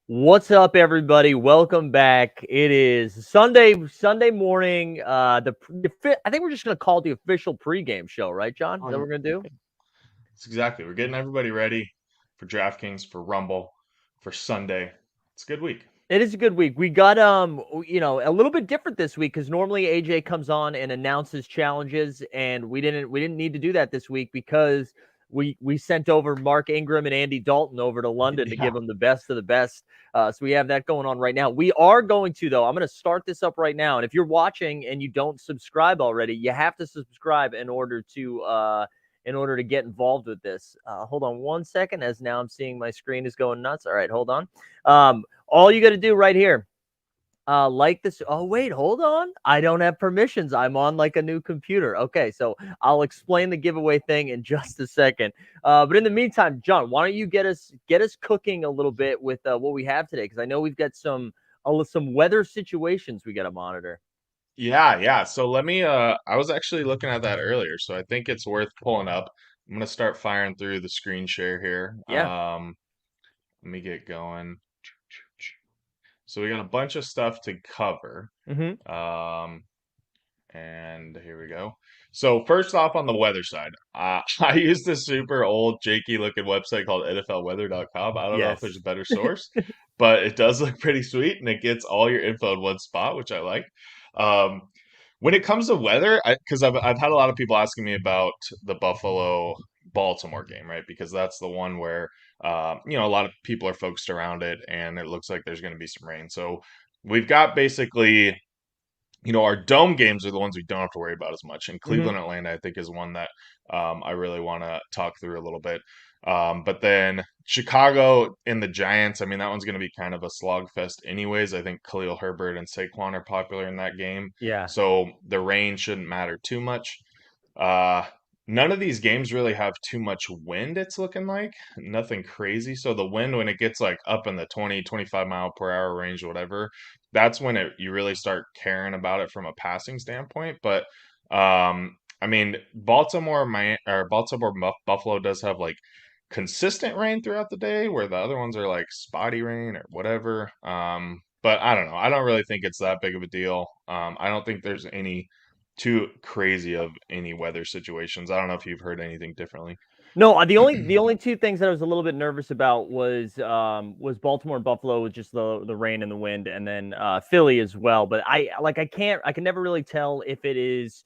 What's up, everybody? Welcome back. It is Sunday morning. I think we're just gonna call it the official pregame show, right, John? Is Oh, that what yeah. we're gonna do? That's exactly. We're getting everybody ready for DraftKings, for Rumble, for Sunday. It's a good week. It is a good week. We got a little bit different this week because normally AJ comes on and announces challenges, and we didn't need to do that this week because we sent over Mark Ingram and Andy Dalton over to London to give Yeah. them the best of the best. So we have that going on right now. We are going to though. I'm going to start this up right now, and if you're watching and you don't subscribe already, you have to subscribe in order to get involved with this. Hold on one second, as now I'm seeing my screen is going nuts. All right, hold on. All you got to do right here, like this. Oh, wait, hold on. I don't have permissions. I'm on like a new computer. Okay, so I'll explain the giveaway thing in just a second. But in the meantime, John, why don't you get us cooking a little bit with what we have today? Because I know we've got some weather situations we got to monitor. Yeah. So let me I was actually looking at that earlier, so I think it's worth pulling up. I'm gonna start firing through the screen share here. Yeah. Let me get going. So we got a bunch of stuff to cover. Mm-hmm. Um, And here we go. So first off, on the weather side, I use this super old, janky looking website called NFLweather.com. I don't know if there's Yes. a better source, but it does look pretty sweet, and it gets all your info in one spot, which I like. Um, when it comes to weather, because I've had a lot of people asking me about the Buffalo Baltimore game, right? Because that's the one where a lot of people are focused around it, and it looks like there's going to be some rain. So we've got basically our dome games are the ones we don't have to worry about as much. And Mm-hmm. Cleveland, Atlanta, I think, is one that I really want to talk through a little bit. But then Chicago and the Giants, I mean, that one's going to be kind of a slogfest, anyways. I think Khalil Herbert and Saquon are popular in that game. Yeah. So the rain shouldn't matter too much. Uh, None of these games really have too much wind, it's looking like. Nothing crazy. So the wind, when it gets like up in the 20, 25 mile per hour range, whatever, that's when you really start caring about it from a passing standpoint. But I mean, Baltimore Buffalo does have like consistent rain throughout the day, where the other ones are like spotty rain or whatever. But I don't know. I don't really think it's that big of a deal. I don't think there's any too crazy of any weather situations. I don't know if you've heard anything differently. No, the only two things that I was a little bit nervous about was Baltimore and Buffalo with just the rain and the wind, and then Philly as well. But I can never really tell if it is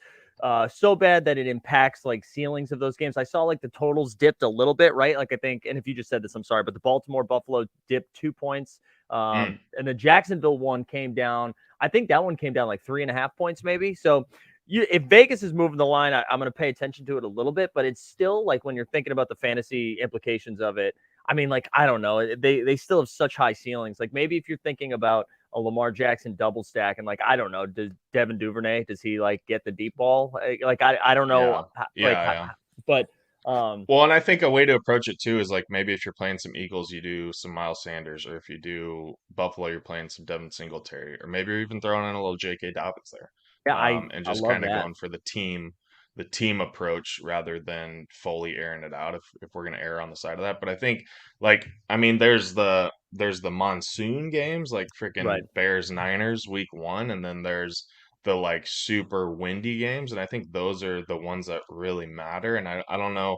so bad that it impacts like ceilings of those games. I saw like the totals dipped a little bit, right? Like I think, and if you just said this, I'm sorry, but the Baltimore Buffalo dipped 2 points, Mm. and the Jacksonville one came down. I think that one came down like 3.5 points, maybe. So if Vegas is moving the line, I'm going to pay attention to it a little bit, but it's still like when you're thinking about the fantasy implications of it. I mean, like I don't know, they still have such high ceilings. Like maybe if you're thinking about a Lamar Jackson double stack, and like I don't know, does Devin Duvernay does he get the deep ball? Like I don't know, Yeah. Yeah. but Well, and I think a way to approach it too is like maybe if you're playing some Eagles, you do some Miles Sanders, or if you do Buffalo, you're playing some Devin Singletary, or maybe you're even throwing in a little J.K. Dobbins there, yeah, and I just love kind of that. going for the team approach rather than fully airing it out. If we're gonna err on the side of that, but I think I mean, there's the monsoon games like freaking Right. Bears Niners week 1, and then there's the like super windy games, and I think those are the ones that really matter. And I don't know.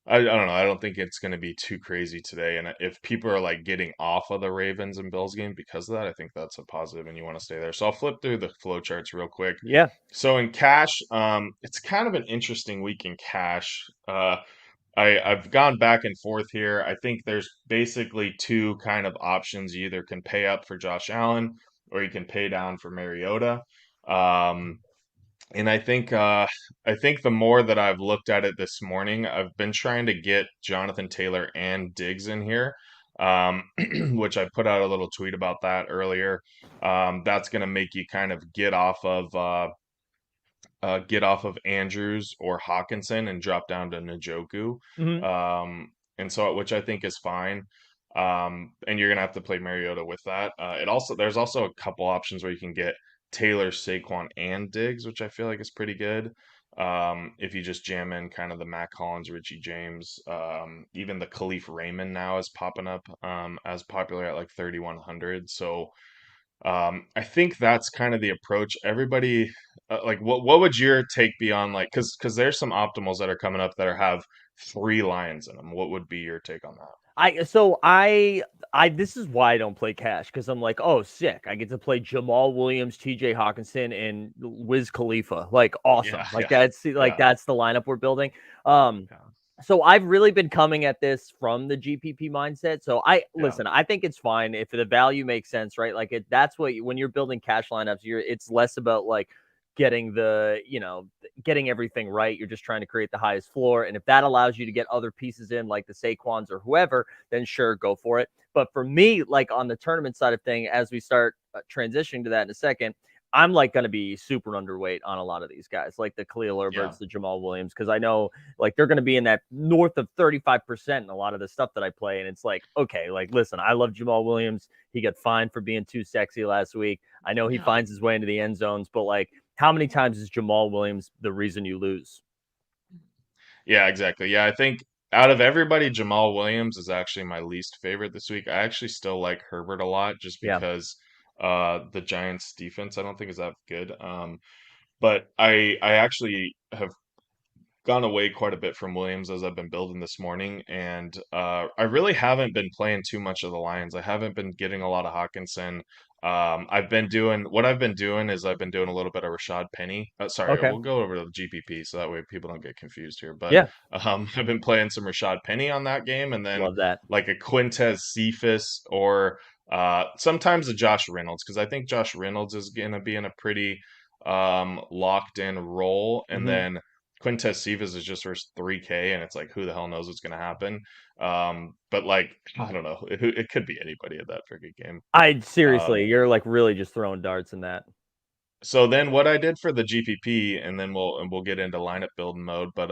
I don't know. I don't think it's going to be too crazy today. And if people are like getting off of the Ravens and Bills game because of that, I think that's a positive and you want to stay there. So I'll flip through the flow charts real quick. Yeah. So in cash, it's kind of an interesting week in cash. I've gone back and forth here. I think there's basically two kind of options. You either can pay up for Josh Allen or you can pay down for Mariota. Um, and I think the more that I've looked at it this morning, I've been trying to get Jonathan Taylor and Diggs in here, which I put out a little tweet about that earlier. That's going to make you kind of get off of Andrews or Hawkinson and drop down to Njoku, Hmm. and so which I think is fine. And you're gonna have to play Mariota with that. There's also a couple options where you can get Taylor, Saquon, and Diggs, which I feel like is pretty good. If you just jam in kind of the Mac Hollins, Richie James, even the Khalif Raymond now is popping up as popular at like 3,100. So I think that's kind of the approach. Everybody, like, what would your take be on like, because there's some optimals that are coming up that have three lions in them. What would be your take on that? I this is why I don't play cash because I'm like, oh, sick. I get to play Jamal Williams, TJ Hawkinson, and Wiz Khalifa. Like, awesome. Yeah, Like yeah, like yeah, that's the lineup we're building. Um, yeah, so I've really been coming at this from the GPP mindset. So I yeah, listen, I think it's fine if the value makes sense, right? Like that's what when you're building cash lineups, it's less about like getting getting everything right. You're just trying to create the highest floor. And if that allows you to get other pieces in like the Saquons or whoever, then sure, go for it. But for me, like on the tournament side of thing, as we start transitioning to that in a second, I'm like going to be super underweight on a lot of these guys, like the Khalil yeah. Herberts, the Jamal Williams, because I know like they're going to be in that north of 35% in a lot of the stuff that I play. And it's like, okay, like, listen, I love Jamal Williams. He got fined for being too sexy last week. I know he Yeah. finds his way into the end zones, but like, how many times is Jamal Williams the reason you lose? Yeah, exactly. Yeah, I think out of everybody, Jamal Williams is actually my least favorite this week. I actually still like Herbert a lot just Yeah. because the Giants defense I don't think is that good. But I actually have gone away quite a bit from Williams as I've been building this morning, and I really haven't been playing too much of the Lions. I haven't been getting a lot of Hawkinson. I've been doing is I've been doing a little bit of Rashad Penny. Sorry, Okay. we'll go over to the GPP so that way people don't get confused here. But Yeah. I've been playing some Rashad Penny on that game, and then Love that. like a Quintez Cephas or sometimes a Josh Reynolds because I think Josh Reynolds is going to be in a pretty locked in role, and Hmm. then Quintez Cephas is just for 3K, and it's like, who the hell knows what's going to happen? But like, I don't know. It could be anybody at that freaking game. I Um, seriously, you're like really just throwing darts in that. so then what I did for the GPP, and then we'll get into lineup building mode. But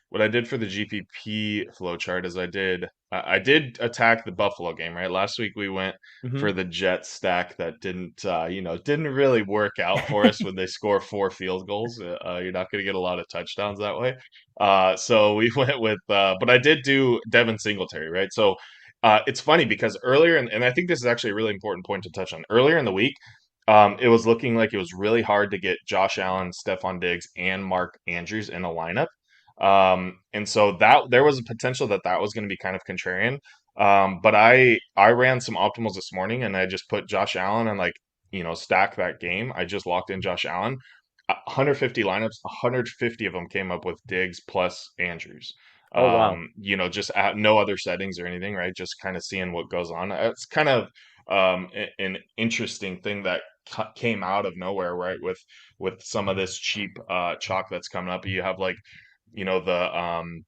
what I did for the GPP flowchart is I did attack the Buffalo game, right? Last week we went Hmm. for the Jets stack that didn't really work out for us when they score four field goals. You're not going to get a lot of touchdowns that way. So we went with, but I did do Devin Singletary, right? So it's funny because earlier, and I think this is actually a really important point to touch on. Earlier in the week, it was looking like it was really hard to get Josh Allen, Stephon Diggs, and Mark Andrews in a lineup. And so that there was a potential that that was going to be kind of contrarian. But I ran some optimals this morning and I just put Josh Allen and like, stack that game. I just locked in Josh Allen. 150 lineups, 150 of them came up with Diggs plus Andrews. Oh wow. Just at no other settings or anything, right? Just kind of seeing what goes on. It's kind of an interesting thing that came out of nowhere, right? With some of this cheap chalk that's coming up. You have like, the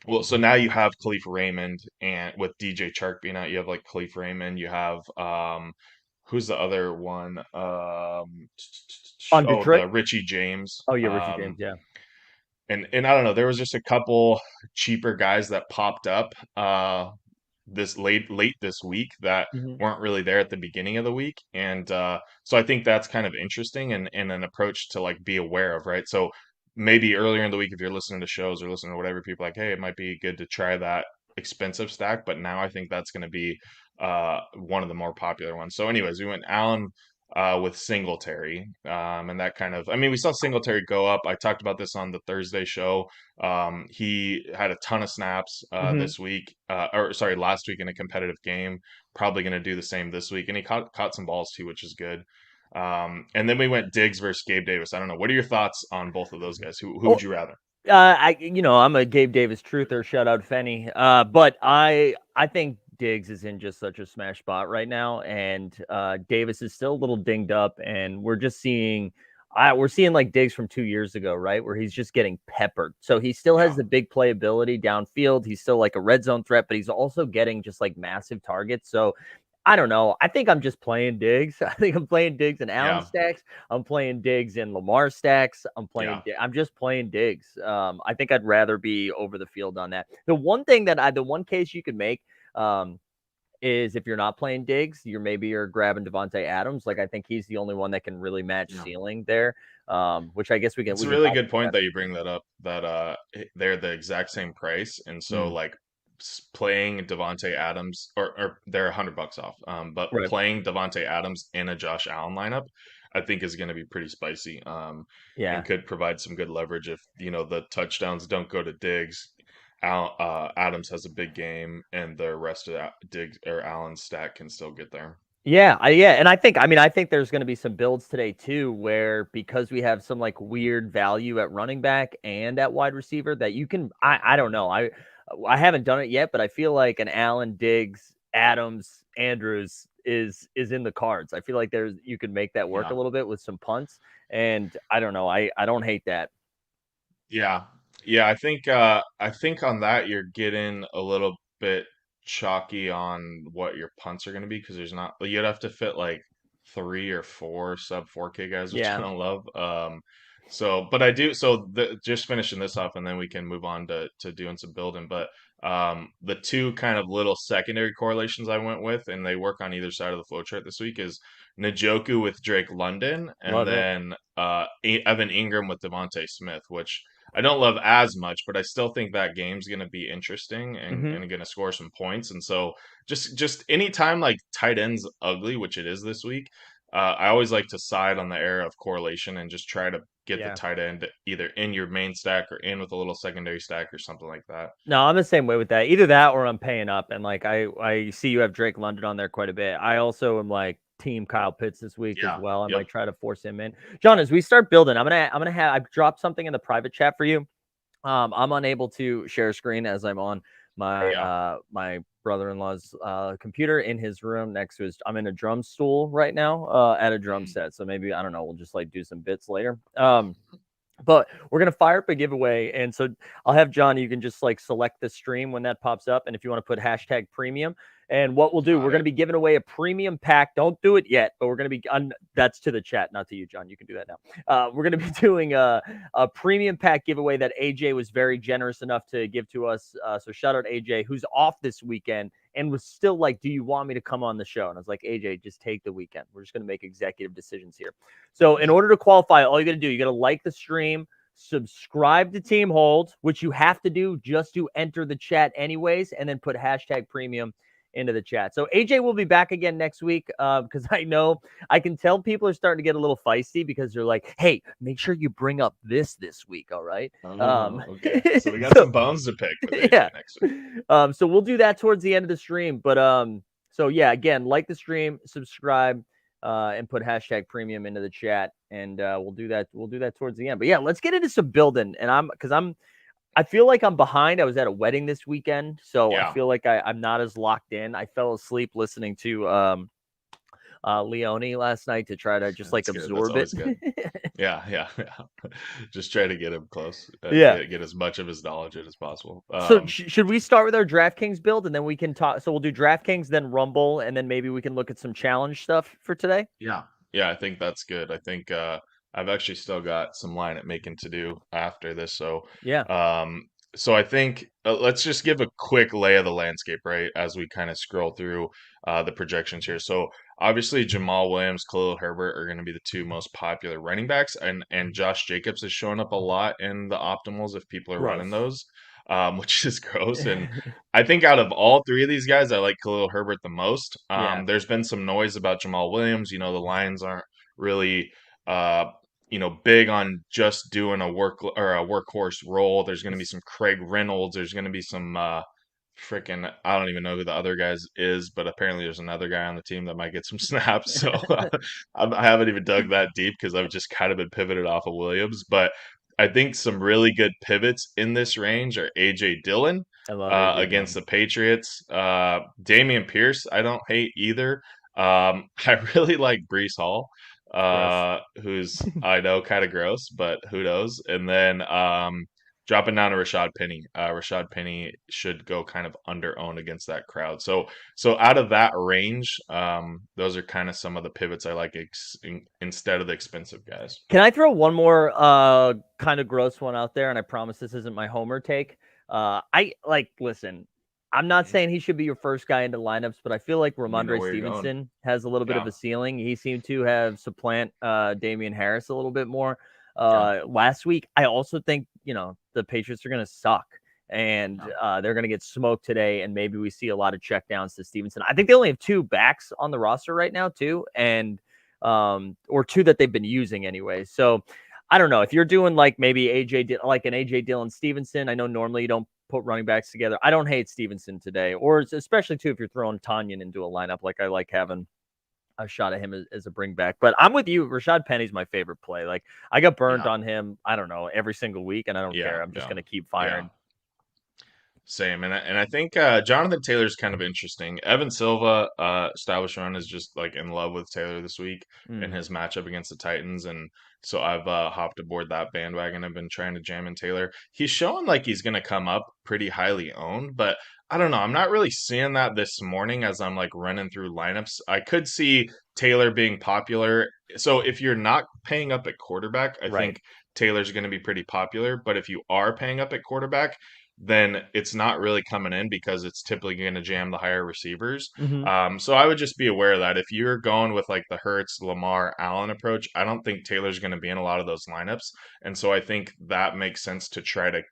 well, so now you have Khalif Raymond and with DJ Chark being out, you have like Khalif Raymond, you have who's the other one? On Oh, Detroit. the Richie James. Oh yeah, Richie James. Yeah. And I don't know, there was just a couple cheaper guys that popped up this late this week that Hmm. weren't really there at the beginning of the week, and so I think that's kind of interesting and an approach to like be aware of, right? So maybe earlier in the week, if you're listening to shows or listening to whatever, people are like, hey, it might be good to try that expensive stack, but now I think that's going to be one of the more popular ones. So anyways, we went Allen with Singletary. And that kind of, I mean, we saw Singletary go up. I talked about this on the Thursday show. He had a ton of snaps Hmm. this week, or sorry, last week in a competitive game. Probably going to do the same this week, and he caught some balls too, which is good. And then we went Diggs versus Gabe Davis. I don't know. What are your thoughts on both of those guys? Who Oh, would you rather? I'm a Gabe Davis truther. Shout out Fenny. But I think Diggs is in just such a smash spot right now, and Davis is still a little dinged up, and we're seeing like Diggs from 2 years ago, right, where he's just getting peppered. So he still has Yeah, the big playability downfield. He's still like a red zone threat, but he's also getting just like massive targets. So I don't know. I think I'm just playing Diggs. I think I'm playing Diggs and Allen yeah, stacks. I'm playing Diggs and Lamar stacks. yeah, I'm just playing Diggs. I think I'd rather be over the field on that. The one case you could make, is if you're not playing Diggs, you're grabbing Devontae Adams. Like I think he's the only one that can really match yeah. ceiling there. which I guess It's we a can really talk good about point that. that you bring that up, that they're the exact same price, and so Mm, like playing Devonte Adams, or they're $100 off, but right. playing Devonte Adams in a Josh Allen lineup, I think is going to be pretty spicy, and Yeah. could provide some good leverage if the touchdowns don't go to Diggs. Adams has a big game, and the rest of Diggs or Allen's stack can still get there. Yeah, and I think there's going to be some builds today too, where because we have some like weird value at running back and at wide receiver that you can, I don't know, I haven't done it yet, but I feel like an Allen, Diggs, Adams, Andrews is in the cards. I feel like you could make that work a Yeah. little bit with some punts, and I don't know, I don't hate that. Yeah. Yeah, I think on that you're getting a little bit chalky on what your punts are going to be, because there's not, you'd have to fit like three or four sub 4K guys, which I Yeah, don't love. So but I do, so just finishing this off and then we can move on to doing some building. But the two kind of little secondary correlations I went with, and they work on either side of the flow chart this week, is Njoku with Drake London, and love it. then Evan Ingram with Devontae Smith, which I don't love as much, but I still think that game's going to be interesting, Hmm. and going to score some points. And so just anytime like tight ends ugly, which it is this week, I always like to side on the era of correlation and just try to get the Yeah. tight end either in your main stack or in with a little secondary stack or something like that. No, I'm the same way with that. Either that or I'm paying up. And like I see you have Drake London on there quite a bit. I also am like team Kyle Pitts this week as Yeah. well. I Yep. might try to force him in. John, as we start building, I'm gonna have I've dropped something in the private chat for you. I'm unable to share a screen as I'm on Yeah. my brother-in-law's computer in his room next to his. I'm in a drum stool right now at a drum Mm. set. So maybe I don't know. We'll just like do some bits later. But we're gonna fire up a giveaway, and so I'll have John. You can just like select the stream when that pops up, and if you want to put hashtag premium. And what we'll do, we're Got gonna it. be giving away a premium pack. Don't do it yet, but we're gonna be that's to the chat, not to you, John. You can do that now. We're gonna be doing a premium pack giveaway that AJ was very generous enough to give to us. So shout out AJ, who's off this weekend and was still like, "Do you want me to come on the show?" And I was like, "AJ, just take the weekend. We're just gonna make executive decisions here." So in order to qualify, all you got to do, you got to like the stream, subscribe to Team Hold, which you have to do just to enter the chat anyways, and then put hashtag premium into the chat. So AJ will be back again next week because I know I can tell people are starting to get a little feisty because they're like, "Hey, make sure you bring up this week, all right?" Oh, okay. So we got So some bones to pick with AJ yeah. next week. So we'll do that towards the end of the stream. But so yeah, again, like the stream, subscribe, and put hashtag premium into the chat, and we'll do that. We'll do that towards the end. But yeah, let's get into some building. And I feel like I'm behind. I was at a wedding this weekend, so I Yeah. feel like I'm not as locked in. I fell asleep listening to Leone last night to try to just like That's good. That's absorb it. always good. Yeah, yeah, yeah. Just try to get him close. Yeah. Get as much of his knowledge in as possible. So should we start with our DraftKings build and then we can talk? So we'll do DraftKings, then Rumble, and then maybe we can look at some challenge stuff for today. Yeah. Yeah, I think that's good. I think I've actually still got some lineup making to do after this. Yeah. Um, so I think let's just give a quick lay of the landscape, right, as we kind of scroll through the projections here. So obviously Jamal Williams, Khalil Herbert are going to be the two most popular running backs, and Josh Jacobs is showing up a lot in the optimals if people are running Gross. those, which is gross. And I think out of all three of these guys, I like Khalil Herbert the most. Yeah. There's been some noise about Jamal Williams. The Lions aren't really, uh, big on just doing a workhorse role. There's going to be some Craig Reynolds. There's going to be some freaking, I don't even know who the other guys is, but apparently there's another guy on the team that might get some snaps. So I haven't even dug that deep because I've just kind of been pivoted off of Williams. But I think some really good pivots in this range are AJ Dillon I love AJ against Dillon. the Patriots. Damian Pierce, I don't hate either. I really like Brees Hall, Gross. who's I know kind of gross, but who knows? And then dropping down to Rashad Penny. Rashad Penny should go kind of under owned against that crowd. So out of that range, those are kind of some of the pivots I like instead of the expensive guys. Can I throw one more kind of gross one out there? And I promise this isn't my homer take. I like listen. I'm not Mhm. saying he should be your first guy into lineups, but I feel like Let me know Ramondre where you're going. Stevenson has a little bit of Yeah. a ceiling. He seemed to have supplant Damian Harris a little bit more. Yeah. last week. I also think, the Patriots are going to suck and Yeah. they're going to get smoked today. And maybe we see a lot of checkdowns to Stevenson. I think they only have two backs on the roster right now, too. And, or two that they've been using anyway. So I don't know if you're doing like maybe like an AJ Dillon Stevenson. I know normally you don't put running backs together. I don't hate Stevenson today, or especially too if you're throwing Tanyan into a lineup. Like I like having a shot at him as a bring back. But I'm with you. Rashad Penny's my favorite play. Like I got burned Yeah. on him. I don't know every single week, and I don't care. Yeah. I'm just Yeah. gonna keep Yeah. firing. Same, and I think Jonathan Taylor's kind of interesting. Evan Silva, established run, is just like in love with Taylor this week in Mm, his matchup against the Titans, and so I've hopped aboard that bandwagon. I've been trying to jam in Taylor. He's showing like he's going to come up pretty highly owned, but I don't know. I'm not really seeing that this morning as I'm like running through lineups. I could see Taylor being popular. So if you're not paying up at quarterback, I right. think Taylor's going to be pretty popular. But if you are paying up at quarterback, then it's not really coming in because it's typically going to jam the higher receivers. Hmm. So I would just be aware of that if you're going with like the Hurts, Lamar, Allen approach, I don't think Taylor's going to be in a lot of those lineups. And so I think that makes sense to try to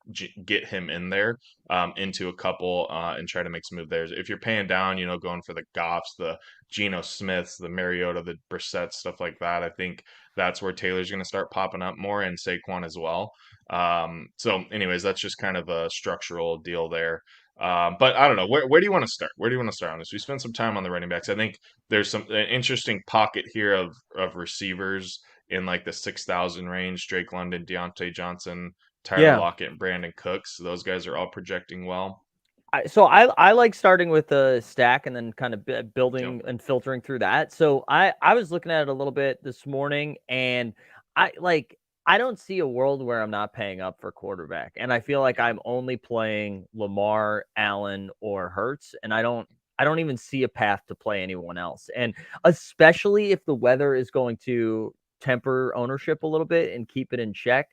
get him in there into a couple and try to make some move there. If you're paying down, going for the Goffs, the Geno Smiths, the Mariota, the Brissett, stuff like that, I think that's where Taylor's going to start popping up more and Saquon as well. So, anyways, that's just kind of a structural deal there. But I don't know. Where do you want to start? Where do you want to start on this? We spent some time on the running backs. I think there's some an interesting pocket here of receivers in like the 6,000 range. Drake London, Deontay Johnson, Tyler Yeah. Lockett, and Brandon Cooks. Those guys are all projecting well. So I like starting with a stack and then kind of Yep. building and filtering through that. So I was looking at it a little bit this morning, and I don't see a world where I'm not paying up for quarterback, and I feel like Yeah. I'm only playing Lamar, Allen, or Hurts, and I don't even see a path to play anyone else, and especially if the weather is going to temper ownership a little bit and keep it in check.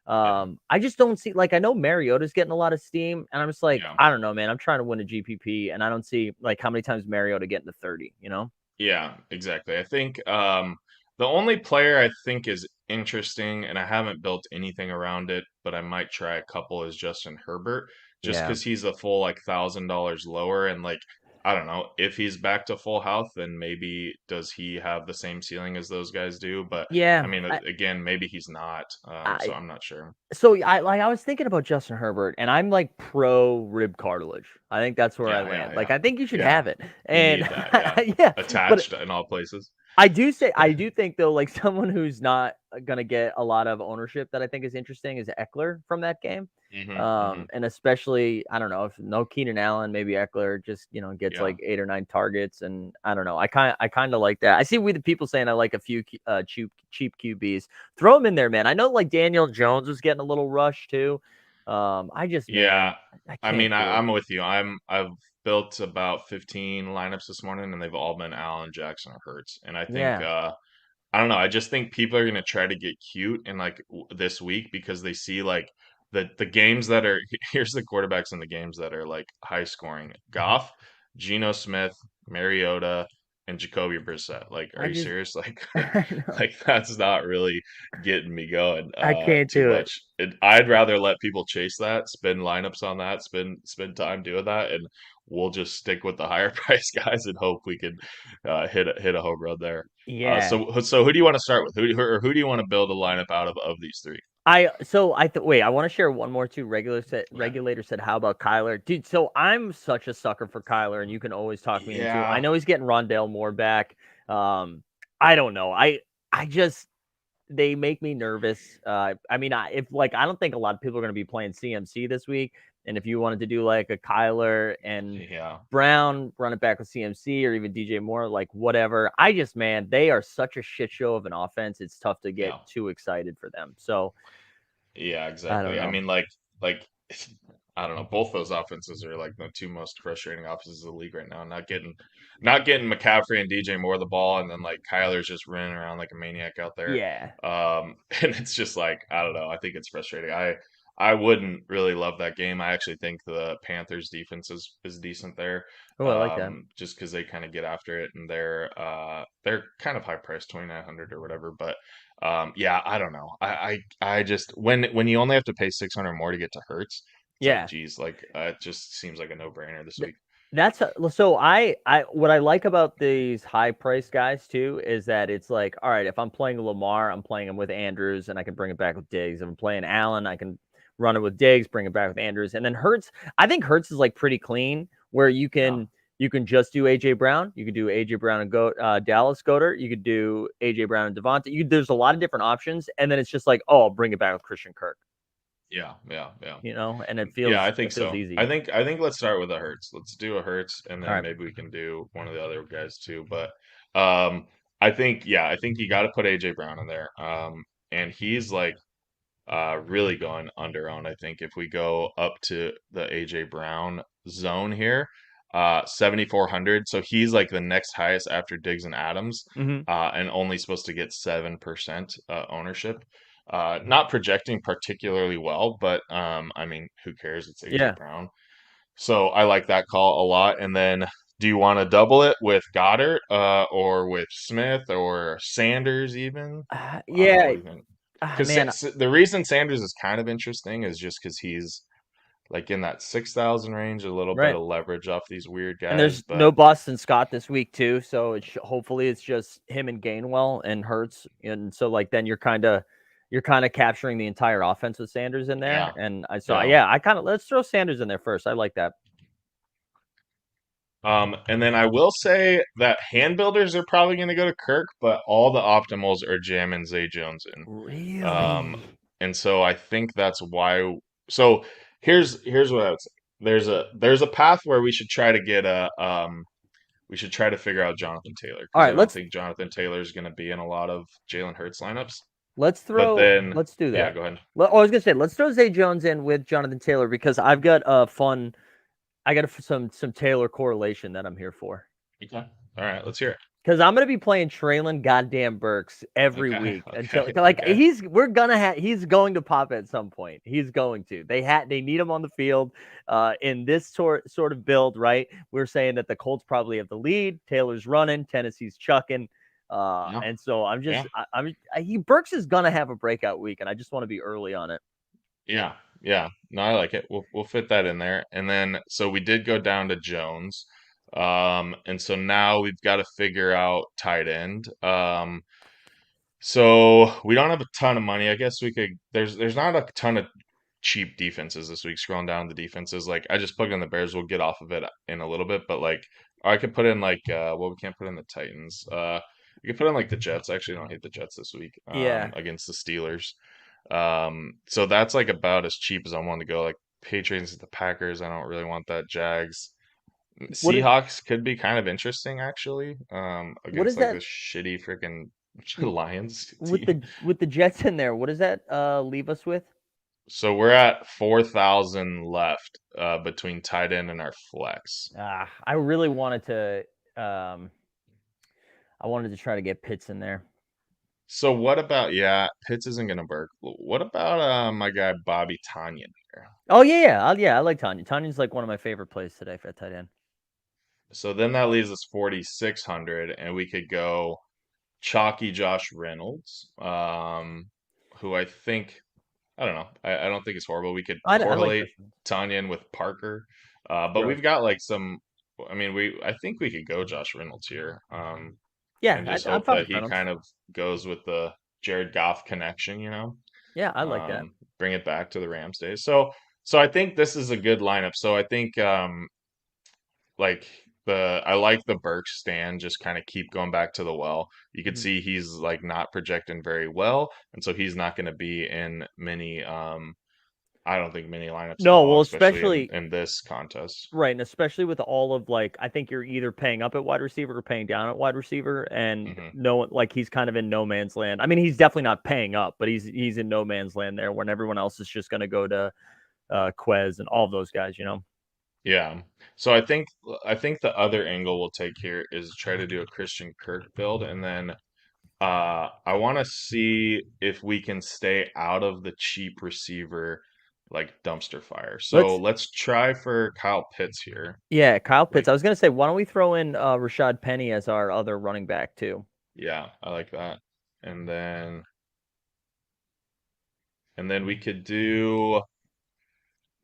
Yeah. I just don't see like I know Mariota's getting a lot of steam, and I'm just like, Yeah. I don't know, man. I'm trying to win a GPP, and I don't see like how many times Mariota getting to 30, you know? Yeah, exactly. I think the only player I think is interesting, and I haven't built anything around it, but I might try a couple, is Justin Herbert, just Yeah. because he's a full like $1,000 lower, and like I don't know if he's back to full health, then maybe does he have the same ceiling as those guys do? But I Yeah. mean, again, maybe he's not. So I I'm not sure. I was thinking about Justin Herbert, and I'm like pro rib cartilage. I think that's where I Yeah, yeah, land. Like yeah, I think you should yeah. have it. You And need that, yeah, yeah, but attached in all places. I do think though, like someone who's not gonna get a lot of ownership that I think is interesting is Eckler from that game. Hmm. Hmm. And especially, I don't know if no Keenan Allen, maybe Eckler just gets Yeah, like 8 or 9 targets, and I don't know. I kind of like that. I see we the people saying I like a few cheap QBs. Throw them in there, man. I know like Daniel Jones was getting a little rush too. I just man, yeah. I I can't mean, do it. I'm with you. I've built about 15 lineups this morning, and they've all been Allen, Jackson, or Hurts. And I think Yeah, I don't know. I just think people are gonna try to get cute in like this week because they see like the games that are here's the quarterbacks in the games that are like high scoring: Goff, Geno Smith, Mariota, and Jacoby Brissett. Like, are I you just serious? Like, I know like that's not really getting me going I can't too do it. much. I'd rather let people chase that, spend lineups on that, spend time doing that, and we'll just stick with the higher price guys and hope we can hit a home run there. Yeah. So who do you want to start with? Who do you want to build a lineup out of these three? Wait, I want to share one more too. Yeah. Regulator said, "How about Kyler, dude?" So I'm such a sucker for Kyler, and you can always talk me into. I Yeah. know he's getting Rondale Moore back. I don't know. I just they make me nervous. I mean, if like I don't think a lot of people are going to be playing CMC this week, and if you wanted to do like a Kyler and Yeah. Brown, run it back with CMC or even DJ Moore, like whatever. I just man, they are such a shit show of an offense. It's tough to get Yeah. too excited for them. So Yeah, I don't exactly. I know. mean, like I don't know. Both those offenses are like the two most frustrating offenses of the league right now. Not getting McCaffrey and DJ Moore the ball, and then like Kyler's just running around like a maniac out there. Yeah. And it's just like I don't know. I think it's frustrating. I wouldn't really love that game. I actually think the Panthers defense is decent there. Oh, I like that. Just because they kind of get after it and they're kind of high priced, 2,900 or whatever. But yeah, I don't know. I just when you only have to pay 600 more to get to Hertz, it's like Yeah. geez, like it just seems like a no-brainer this Th- week. so I what I like about these high price guys too is that it's like, all right, if I'm playing Lamar, I'm playing him with Andrews and I can bring it back with Diggs. If I'm playing Allen, I can run it with Diggs, bring it back with Andrews. And then Hertz, I think Hertz is like pretty clean where Yeah. you can just do AJ Brown, you could do AJ Brown and go Dallas Goder, you could do AJ Brown and Devonta. There's a lot of different options, and then it's just like, oh, I'll bring it back with Christian Kirk, Yeah, yeah, yeah. and Yeah, I it think feels so. easy. I think let's start with a Hertz. Let's do a Hertz, and All then right. maybe we can do one of the other guys too. But I think yeah, I think you got to put AJ Brown in there. And he's like really going under on. I think if we go up to the AJ Brown zone here, 7,400. So he's like the next highest after Diggs and Adams, Mm-hmm. and only supposed to get 7% ownership. Not projecting particularly well, but I mean, who cares? It's AJ Yeah. Brown. So I like that call a lot. And then do you want to double it with Goddard, or with Smith or Sanders even? Yeah. What do you think? Because Man, the reason Sanders is kind of interesting is just because he's like in that 6,000 range, a little bit right. of leverage off these weird And guys. there's But no Boston Scott this week too, so hopefully it's just him and Gainwell and Hurts, and so like then you're kind of capturing the entire offense with Sanders in there, yeah, and I saw yeah. yeah I kind of let's throw Sanders in there first. I like that. And then I will say that hand builders are probably going to go to Kirk, but all the optimals are jamming Zay Jones in. Really? And so I think that's why. So here's what I would say. There's a path where we should try to get we should try to figure out Jonathan Taylor All because right, I don't think Jonathan Taylor is going to be in a lot of Jalen Hurts lineups. But then, let's do yeah, that. go ahead. I was gonna say let's throw Zay Jones in with Jonathan Taylor because I got some Taylor correlation that I'm here for. Okay. All right, let's hear it. Because I'm gonna be playing Traylon goddamn Burks every Okay, week until okay, like okay. he's going to pop at some point. He's going to. They need him on the field in this sort of build, right? We're saying that the Colts probably have the lead. Taylor's running, Tennessee's chucking. Yeah, And so yeah, he Burks is gonna have a breakout week, and I just want to be early on it. yeah, yeah. No, I like it. We'll fit that in there. And then so we did go down to Jones. And so now we've got to figure out tight end. So we don't have a ton of money. I guess we could. There's not a ton of cheap defenses this week. Scrolling down the defenses, like I just plugged in the Bears. We'll get off of it in a little bit, but like I could put in like well, we can't put in the Titans. We could put in like the Jets. I actually don't hate the Jets this week Yeah. against the Steelers. So that's like about as cheap as I want to go. Like Patriots, the Packers. I don't really want that. Jags. What is Seahawks could be kind of interesting actually, what against is like that this shitty freaking Lions with team. the Jets in there? What does that leave us with? So we're at 4,000 left between tight end and our flex. I really wanted to. I wanted to try to get Pitts in there. So what about yeah, Pitts isn't gonna work. What about my guy Bobby Tanya there? Oh yeah. I like Tanya. Tanya's like one of my favorite plays today for tight end. So then that leaves us 4,600, and we could go chalky Josh Reynolds, who I think I don't know. I don't think it's horrible. We could I like correlate Justin. Tanya in with Parker, but Right. we've got like some. I mean, I think we could go Josh Reynolds here, Yeah, and just I'm hope fine that with he Reynolds. kind of goes with the Jared Goff connection, Yeah, I like that. bring it back to the Rams days. So I think this is a good lineup. So I think like I like the Burks stand, just kind of keep going back to the well. You could Mhm. see he's like not projecting very well, and so he's not going to be in many I don't think many lineups at No, all, well, especially especially in this contest. right, and especially with all of like, I think you're either paying up at wide receiver or paying down at wide receiver, and Hmm. no one like he's kind of in no man's land. I mean, he's definitely not paying up, but he's in no man's land there when everyone else is just going to go to Quez and all of those guys. Yeah. So I think the other angle we'll take here is try to do a Christian Kirk build, and then I want to see if we can stay out of the cheap receiver like dumpster fire. So Let's let's try for Kyle Pitts here. Yeah, Kyle Pitts. Like, I was gonna say, why don't we throw in Rashad Penny as our other running back too? yeah, I like that. And then we could do.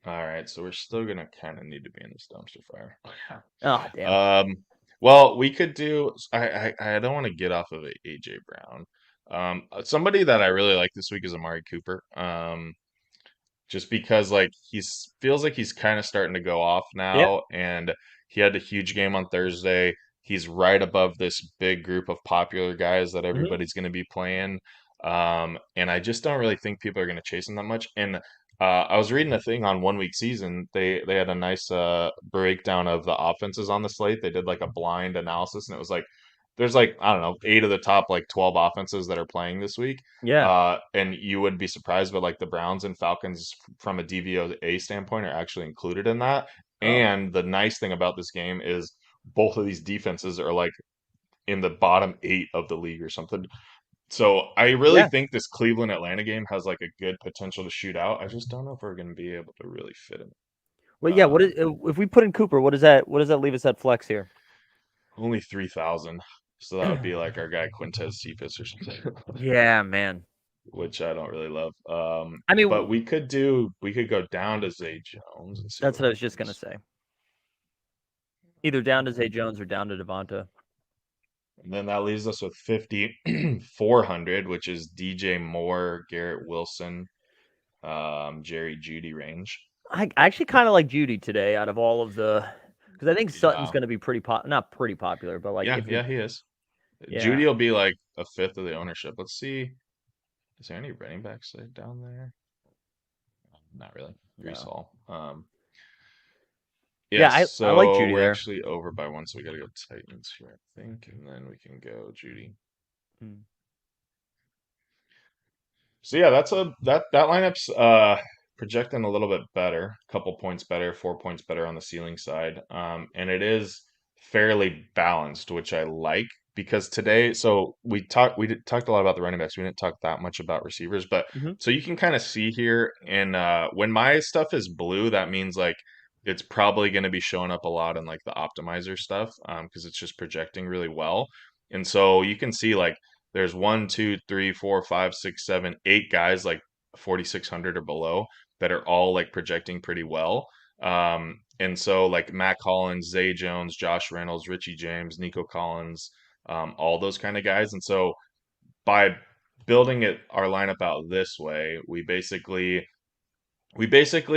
All right, so we're still gonna kind of need to be in this dumpster fire. Oh, damn. Um, well, we could do. I don't want to get off of AJ Brown. Somebody that I really like this week is Amari Cooper. Just because like he's feels like he's kind of starting to go off Yeah. now, and he had a huge game on Thursday. He's right above this big group of popular guys that Hmm. everybody's going to be playing. And I just don't really think people are going to chase him that much. And I was reading a thing on 1 week season. They had a nice breakdown of the offenses on the slate. They did like a blind analysis, and it was like there's like I don't know 8 of the top like 12 offenses that are playing this week. Yeah. And you would be surprised, but like the Browns and Falcons from a DVOA standpoint are actually included in that. Oh, And the nice thing about this game is both of these defenses are like in the bottom 8 of the league or something. So I really yeah. think this Cleveland Atlanta game has like a good potential to shoot out. I just don't know if we're going to be able to really fit him. Well, yeah. What is Um, if we put in Cooper? What does that? What does that leave us at flex here? Only 3,000. So that would be like our guy Quintez Cephas or something. Yeah, man. Which I don't really love. I But mean, we could go down to Zay Jones and see that's what what I was just gonna happens. say. Either down to Zay Jones or down to Devonta. And then that leaves us with 5,400, which is DJ Moore, Garrett Wilson, Jerry Judy range. I actually kind of like Judy today out of all of the because I think Sutton's Yeah, going to be not pretty popular, but like yeah, if we yeah, he is. yeah Judy will be like a fifth of the ownership. Let's see. Is there any running backs down there? Not really. Brees no Hall. yeah Yes, I like so Judy we're there. actually over by one, so we got to go Titans here, I think, and then we can go Judy. Hmm. So yeah, that lineup's projecting a little bit better, a couple points better, 4 points better on the ceiling side. And it is fairly balanced, which I like because today, so talked a lot about the running backs. We didn't talk that much about receivers, but Hmm. so you can kind of see here in when my stuff is blue, that means like it's probably going to be showing up a lot in like the optimizer stuff because it's just projecting really well. And so you can see like there's one, two, three, four, five, six, seven, 8 guys like 4,600 or below that are all like projecting pretty well. And so like Matt Collins, Zay Jones, Josh Reynolds, Richie James, Nico Collins, all those kind of guys. And so by building it our lineup out this way, we basically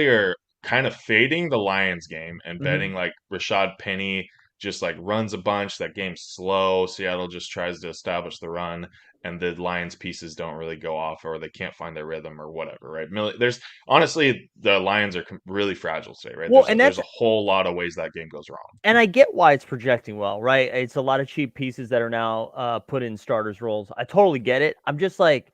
are kind of fading the Lions game and Hmm. betting like Rashad Penny just like runs a bunch. That game's slow. Seattle just tries to establish the run, and the Lions pieces don't really go off, or they can't find their rhythm, or whatever. Right? There's honestly the Lions are really fragile today. Right? Well, There's and there's that's a whole lot of ways that game goes wrong. and I get why it's projecting well, right? It's a lot of cheap pieces that are now put in starters roles. I totally get it. I'm just like,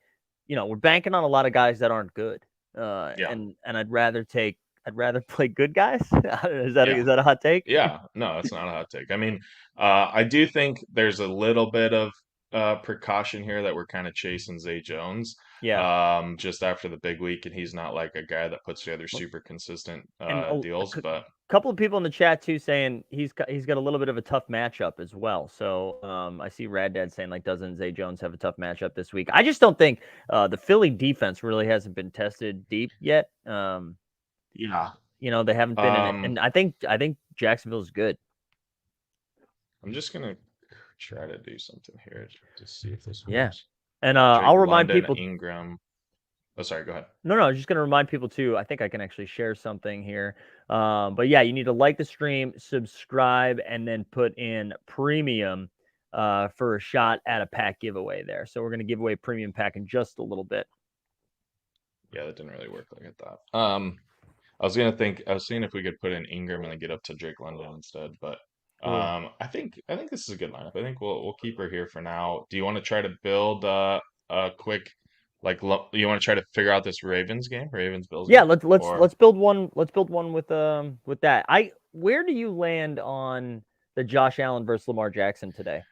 we're banking on a lot of guys that aren't good, Yeah. and I'd rather play good guys. is that a, Yeah. is that a hot take? Yeah, no, that's not a hot take. I mean, I do think there's a little bit of precaution here that we're kind of chasing Zay Jones Yeah. just after the big week, and he's not like a guy that puts together Well, super consistent and deals. But couple of people in the chat too saying he's got a little bit of a tough matchup as well. So I see Rad Dad saying like doesn't Zay Jones have a tough matchup this week? I just don't think the Philly defense really hasn't been tested deep yet. yeah, They haven't been in it, um, and I think Jacksonville's good. I'm just gonna try to do something here to see if this Yeah, works. and Drake I'll remind London, people. Ingram. Oh, sorry, go ahead. No, I was just going to remind people too. I think I can actually share something here. But yeah, you need to like the stream, subscribe, and then put in premium for a shot at a pack giveaway there. So we're going to give away a premium pack in just a little bit. Yeah, that didn't really work like I thought. I was seeing if we could put in Ingram and then get up to Drake London instead, but Cool. I think this is a good lineup. I think we'll keep her here for now. Do you want to try to build a quick you want to try to figure out this Ravens game, Ravens Bills Yeah, game, let's or let's build one. Let's build one with that. Where do you land on the Josh Allen versus Lamar Jackson today?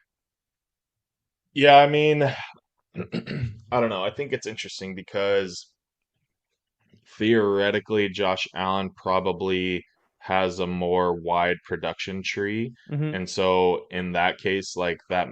yeah, I mean, I don't know. I think it's interesting because theoretically, Josh Allen probably has a more wide production tree. Hmm. And so in that case, like that,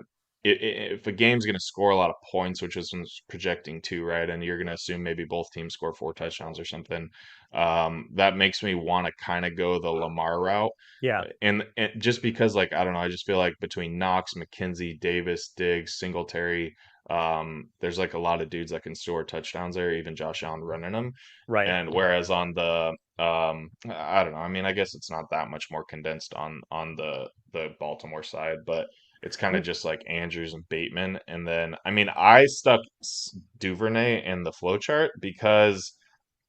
if a game's going to score a lot of points, which is projecting to, right? And you're going to assume maybe both teams score 4 touchdowns or something. That makes me want to kind of go the Lamar route. Yeah. And just because, like, I don't know, I just feel like between Knox, McKenzie, Davis, Diggs, Singletary, there's like a lot of dudes that can score touchdowns there, even Josh Allen running them. Right. And whereas on the I don't know, I mean, I guess it's not that much more condensed on the Baltimore side, but it's kind of Well, just like Andrews and Bateman. And then I mean, I stuck Duvernay in the flow chart because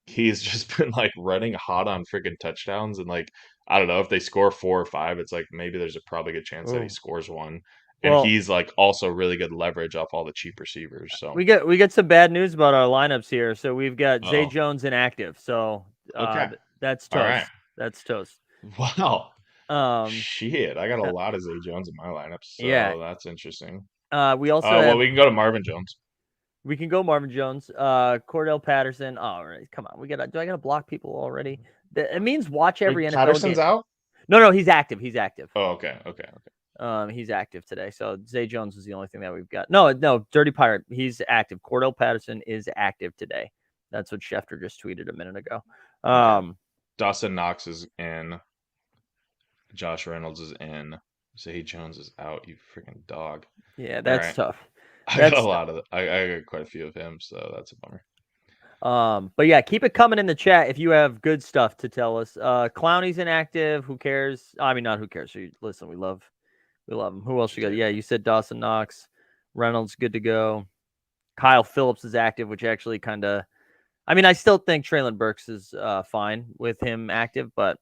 he's just been like running hot on freaking touchdowns and like I don't know if they score 4 or 5, it's like maybe there's a probably good chance that he oh, scores one. And well, he's like also really good leverage off all the cheap receivers. So we get some bad news about our lineups here. So we've got Zay uh-oh. Jones inactive. So Okay. that's All right. toast. That's toast. Wow. Um, Shit. I got a uh, lot of Zay Jones in my lineup, yeah. so that's interesting. We also Well, have we can go to Marvin Jones. we can go Marvin Jones, Cordell Patterson. Oh, all right, come on. Do I gotta block people already? It means watch every Wait, NFL Patterson's game. out? No, he's active. He's active. Oh, okay, okay, okay. He's active today. So Zay Jones is the only thing that we've got. No, Dirty Pirate. He's active. Cordell Patterson is active today. That's what Schefter just tweeted a minute ago. Okay. Um, Dawson Knox is in. Josh Reynolds is in. Zay Jones is out. You freaking dog. yeah, All that's right. tough. I got a That's lot of I got quite a few of him, so that's a bummer. but yeah, keep it coming in the chat if you have good stuff to tell us. Clowney's inactive. Who cares? I mean, not who cares. Listen, we love him. Who else you got? Yeah, you said Dawson Knox, Reynolds, good to go. Kyle Phillips is active, which actually kind of. I mean, I still think Traylon Burks is fine with him active, but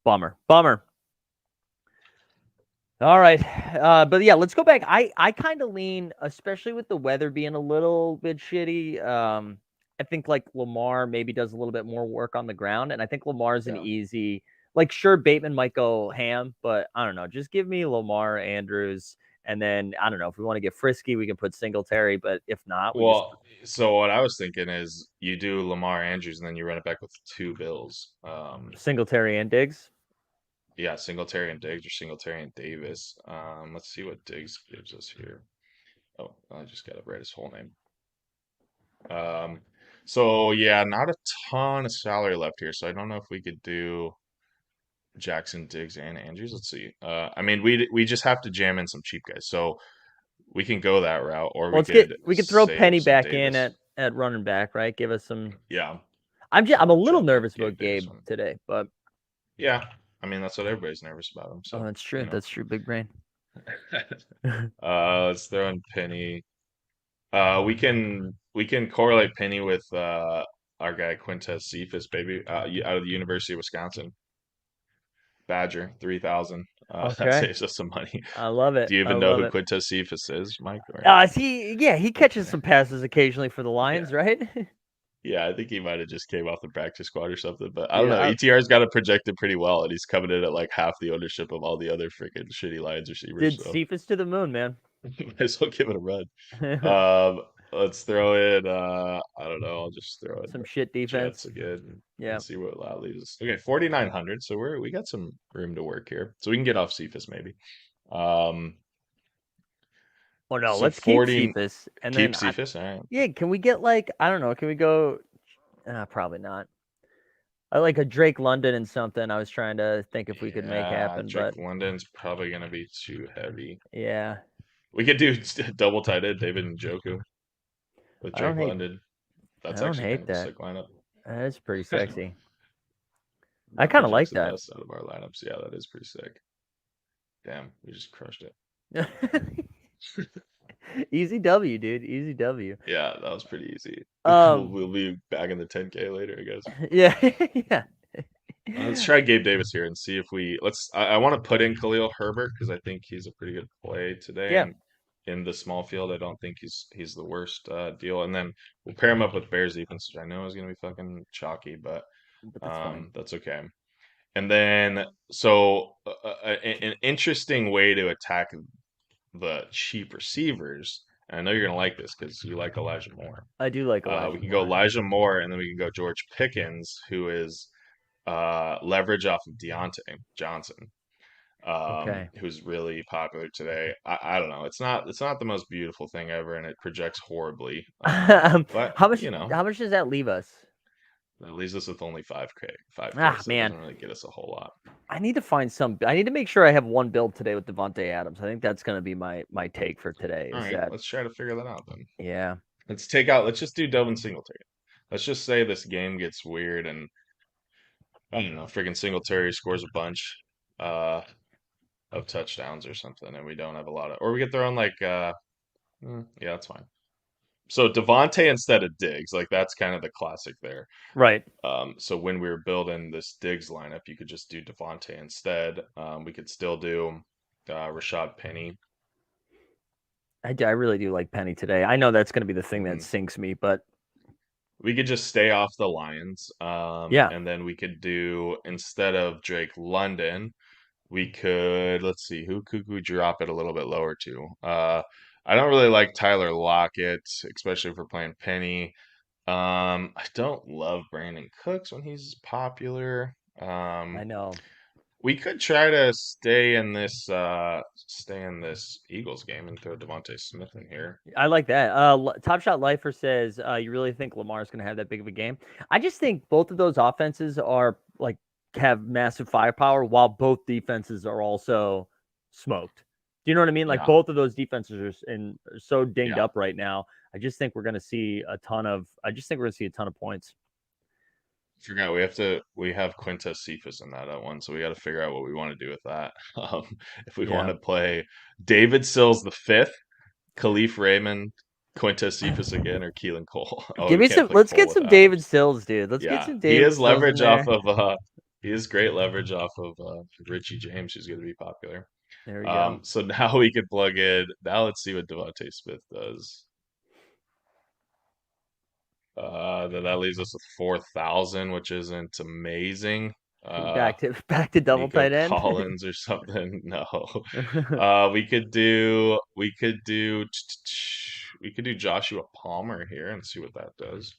bummer. All right, but yeah, let's go back. I kind of lean, especially with the weather being a little bit shitty. I think like Lamar maybe does a little bit more work on the ground, and I think Lamar's an Yeah. easy. Like, sure, Bateman might go ham, but I don't know. Just give me Lamar Andrews, and then I don't know if we want to get frisky, we can put Singletary, but if not, we just Well, so what I was thinking is you do Lamar Andrews and then you run it back with two Bills. Singletary and Diggs. Yeah, Singletary and Diggs or Singletary and Davis. Let's see what Diggs gives us here. Oh, I just got to write his whole name. Um, so yeah, not a ton of salary left here, so I don't know if we could do Jackson, Diggs, and Andrews. Let's see. I mean, we just have to jam in some cheap guys, so we can go that route, or Well, we could we could throw save Penny some back in Davis. at running back, right? Give us some. Yeah, I'm a little jump up nervous Gabe about Davis Gabe one. today, but Yeah, I mean that's what everybody's nervous about him. oh, So that's true. you know, That's true. Big brain. let's throw in Penny. We can correlate Penny with our guy Quintez Cephas, baby, out of the University of Wisconsin. Badger 3,000. That Okay, saves us some money. I love it. Do you I even know love who it. Quintez Cephas is, Mike? Or He catches some passes occasionally for the yeah, Lions, right? yeah, I think he might have just came off the practice squad or something. But I don't Yeah. know. ETR's got it projected pretty well, and he's coming in at like half the ownership of all the other freaking shitty Lions receivers. Did So Cephas to the moon, man. might as well give it a run. Um, let's throw in. I don't know. I'll just throw in Some shit Jets defense. again Yeah. and see what that leaves us. Okay, 4,900. So we got some room to work here. So we can get off Cephas maybe. Um, Oh no, so let's keep 40 Cephas, and keep then Cephas. All right. yeah, can we get like I don't know? Can we go? Probably not. I like a Drake London and something. I was trying to think if we could make Yeah, happen, Drake but London's probably gonna be too heavy. yeah, We could do double tight end David Njoku with I don't Drake hate London. I That's don't actually kind hate of a that. sick lineup. That's pretty sexy. I That kind of projects like the that. best out of our lineups. Yeah, that is pretty sick. Damn, we just crushed it. Easy W, dude. Easy W. Yeah, that was pretty easy. We'll, Um, we'll be back in the 10K later, I guess. yeah, yeah. Let's try Gabe Davis here and see if we let's. I want to put in Khalil Herbert because I think he's a pretty good play today, Yeah, and in the small field, I don't think he's the worst deal. And then we'll pair him up with Bears defense, which I know is going to be fucking chalky, but but that's fine. that's okay. And then so an interesting way to attack the cheap receivers, And I know you're gonna like this because you like Elijah Moore. I do like We Elijah can go Moore. Elijah Moore, and then we can go George Pickens, who is leverage off of Deontay Johnson, Okay. who's really popular today. I don't know. It's not the most beautiful thing ever, and it projects horribly. But How much? you know, How much does that leave us? that leaves us with only 5K, 5K, Ah, so it man. doesn't really get us a whole lot. I need to find some. I need to make sure I have one build today with Devonte Adams. I think that's going to be my take for today. All Is right, that let's try to figure that out then. yeah. Let's just do Devin Singletary. Let's just say this game gets weird and I don't know, freaking Singletary scores a bunch uh of touchdowns or something, and we don't have a lot of, or we get their own yeah, that's fine. So Devontae instead of Diggs, like that's kind of the classic there. Right. So when we were building this Diggs lineup, you could just do Devontae instead. We could still do Rashad Penny. I really do like Penny today. I know that's going to be the thing that hmm sinks me, but We could just stay off the Lions, yeah, and then we could do instead of Drake London, we could let's see who could we drop it a little bit lower to. I don't really like Tyler Lockett, especially if we're playing Penny. I don't love Brandon Cooks when he's popular. I know. We could try to stay in this Eagles game and throw Devontae Smith in here. I like that. Top Shot Lifer says, "You really think Lamar's going to have that big of a game?" I just think both of those offenses are like have massive firepower, while both defenses are also smoked. Do you know what I mean? Like Yeah, both of those defenses are so dinged yeah. up right now. I just think we're going to see a ton of. I just think we're going to see a ton of points. Forgot we have Quintez Cephas in that one, so we got to figure out what we want to do with that. If we want Yeah. to play David Sills the fifth, Khalif Raymond, Quintez Cephas again, or Keelan Cole. Oh, Give we me can't some. play Let's Cole get with some David Adams. Stills, dude. Let's get Yeah, some he David is Stills in leverage off there. of he is great leverage off of Richie James, who's going to be popular. There we go. So now we can plug in. Now let's see what Devontae Smith does. Then that leaves us with 4,000, which isn't amazing. Uh, Back to double Nico tight end. Collins or something. No. Oh, We could do Joshua Palmer here and see what that does.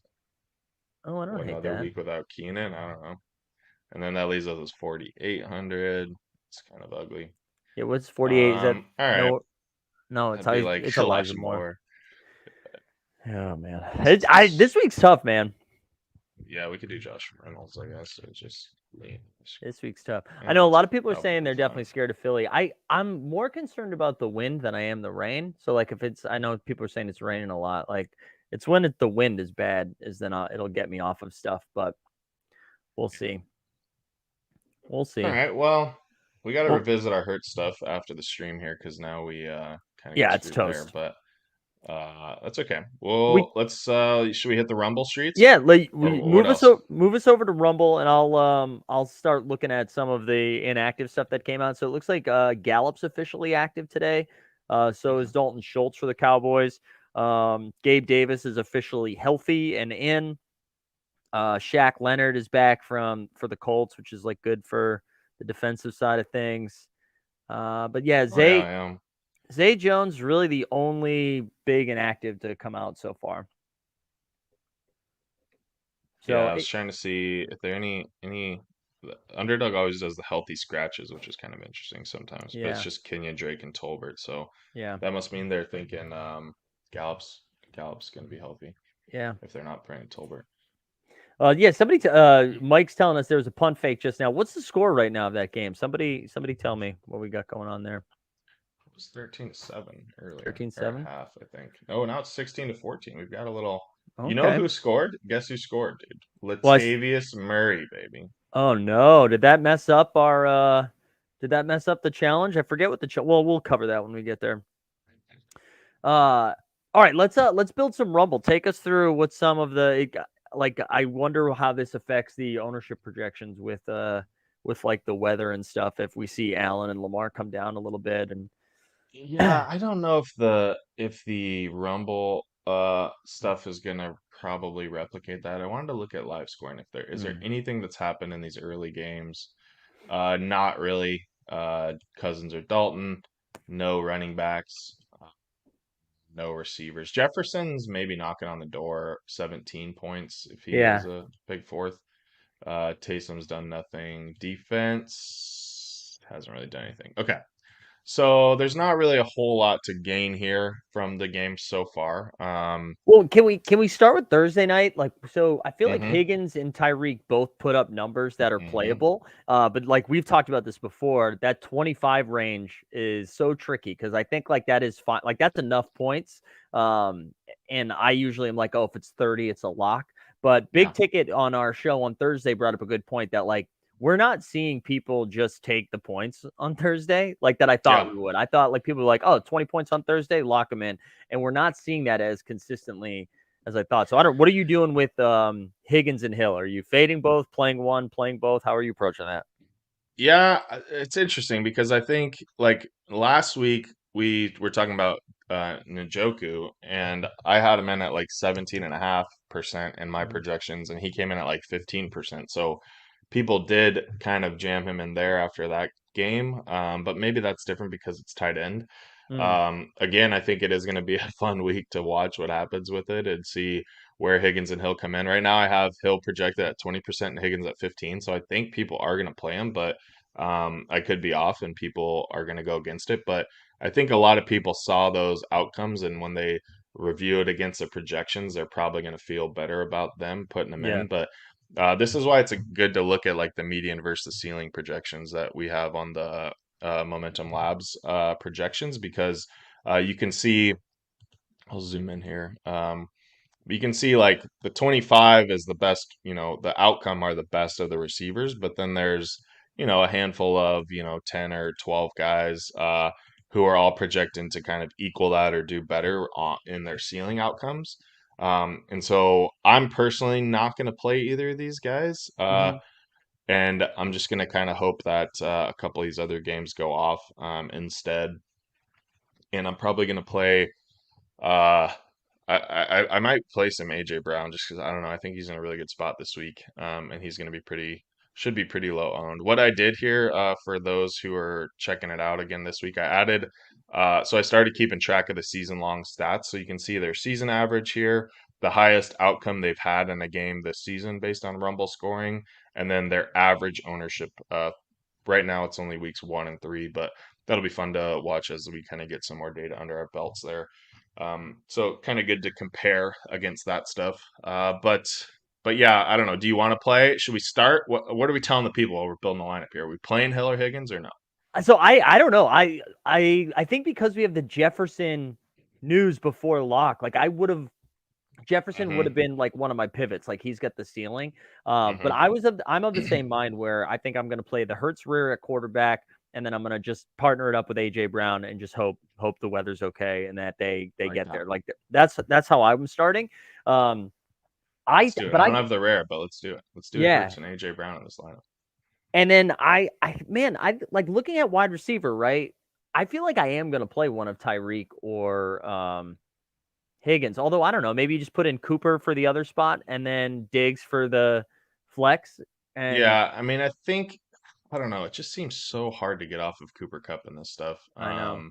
I don't hate Another that. week without Keenan. I don't know. And then that leaves us with 4,800. It's kind of ugly. It was 48. Is that All right. no? No, That'd be like it's Elijah Elijah Moore. Moore. Oh man, It's- this week's tough, man. Yeah, we could do Josh Reynolds, I guess. It's just me. This week's tough. I Yeah, know a that's lot of people are saying they're that's definitely fine. scared of Philly. I'm more concerned about the wind than I am the rain. So like if it's, I know people are saying it's raining a lot. Like it's when the wind is bad is then it'll get me off of stuff. But we'll see. We'll All see. right. Well, we got to Well, revisit our hurt stuff after the stream here because now we kind of got yeah, it's screwed there. toast. But that's okay. Well, We let's should we hit the Rumble streets Yeah, like or we what else? move us over to Rumble, and I'll start looking at some of the inactive stuff that came out. So it looks like Gallup's officially active today. So Okay. is Dalton Schultz for the Cowboys. Gabe Davis is officially healthy and in. Shaq Leonard is back for the Colts, which is like good for the defensive side of things. But yeah, Oh yeah, I am. Zay Jones really the only big inactive to come out so far. Yeah, So I was trying to see if there are any the Underdog always does the healthy scratches, which is kind of interesting sometimes. But it's yeah, just Kenyon Drake and Tolbert, so yeah, that must mean they're thinking Gallup's going to be healthy yeah. if they're not playing Tolbert. Yeah, Mike's telling us there was a punt fake just now. What's the score right now of that game? Somebody tell me what we got going on there. It was 13-7 earlier, or at 13-7. half, I think. Oh, now it's 16-14. We've got a little. You know Okay. who scored? Guess who scored, dude? Well, Latavius Murray, baby. oh no, did that mess up the challenge? I forget what well, we'll cover that when we get there. All right, let's build some Rumble. Take us through what some of the like I wonder how this affects the ownership projections with like the weather and stuff if we see Allen and Lamar come down a little bit and Yeah, I don't know if the Rumble stuff is gonna probably replicate that. I wanted to look at live scoring if there is there Hmm. anything that's happened in these early games. Not really. Cousins or Dalton, no running backs. no receivers. Jefferson's maybe knocking on the door, 17 points if he has Yeah. a big fourth. Taysom's done nothing. Defense hasn't really done anything. Okay. So there's not really a whole lot to gain here from the game so far. Well, can we start with Thursday night? Like, so I feel like Mhm, Higgins and Tyreek both put up numbers that are mhm. playable. But like we've talked about this before, that 25 range is so tricky because I think like that is fine. Like that's enough points. And I usually am like, oh, if it's 30, it's a lock. But Big Yeah, Ticket on our show on Thursday brought up a good point that like we're not seeing people just take the points on Thursday like that I thought yeah. we would. I thought like people were like, oh, 20 points on Thursday, lock them in, and we're not seeing that as consistently as I thought. So I don't. What are you doing with Higgins and Hill? Are you fading both, playing one, playing both? How are you approaching that? Yeah, it's interesting because I think like last week we were talking about Njoku and I had him in at like 17.5% in my Mhm. projections and he came in at like 15%. So people did kind of jam him in there after that game. But maybe that's different because it's tight end. Mm, Again, I think it is going to be a fun week to watch what happens with it and see where Higgins and Hill come in. Right now, I have Hill projected at 20% and Higgins at 15. So I think people are going to play him, but I could be off and people are going to go against it. But I think a lot of people saw those outcomes, and when they review it against the projections, they're probably going to feel better about them putting them yeah, in. But this is why it's good to look at like the median versus ceiling projections that we have on the Momentum Labs projections because you can see. I'll zoom in here. You can see like the 25 is the best, the outcome are the best of the receivers, but then there's, a handful of, 10 or 12 guys who are all projecting to kind of equal that or do better in their ceiling outcomes. And so I'm personally not going to play either of these guys. hmm And I'm just going to kind of hope that a couple of these other games go off instead. And I'm probably going to play uh, I might play some AJ Brown just because I don't know. I think he's in a really good spot this week, and he's going to be should be pretty low owned. What I did here, for those who are checking it out again this week, I added. So I started keeping track of the season long stats, so you can see their season average here, the highest outcome they've had in a game this season based on Rumble scoring, and then their average ownership. Right now it's only weeks 1 and 3, but that'll be fun to watch as we kind of get some more data under our belts there. So kind of good to compare against that stuff. But yeah, I don't know. Do you want to play? Should we start? What are we telling the people while we're building the lineup here? Are we playing Hill or Higgins or no? So I don't know. I think because we have the Jefferson news before lock, like I would have Jefferson would Mm-hmm. have been like one of my pivots. Like he's got the ceiling. But Mm-hmm. I'm of the same mind where I think I'm going to play the Hertz rear at quarterback, and then I'm going to just partner it up with AJ Brown and just hope the weather's okay and that they Like get that. there. Like that's how I'm starting. Um, Let's do it. but I don't I have the rare, but let's do it. Let's do yeah. Hurts and AJ Brown in this lineup. And then I like looking at wide receiver, right? I feel like I am going to play one of Tyreek or Higgins. Although I don't know, maybe you just put in Cooper for the other spot and then Diggs for the flex. And Yeah, I mean, I don't know. It just seems so hard to get off of Cooper Cup and this stuff. I know,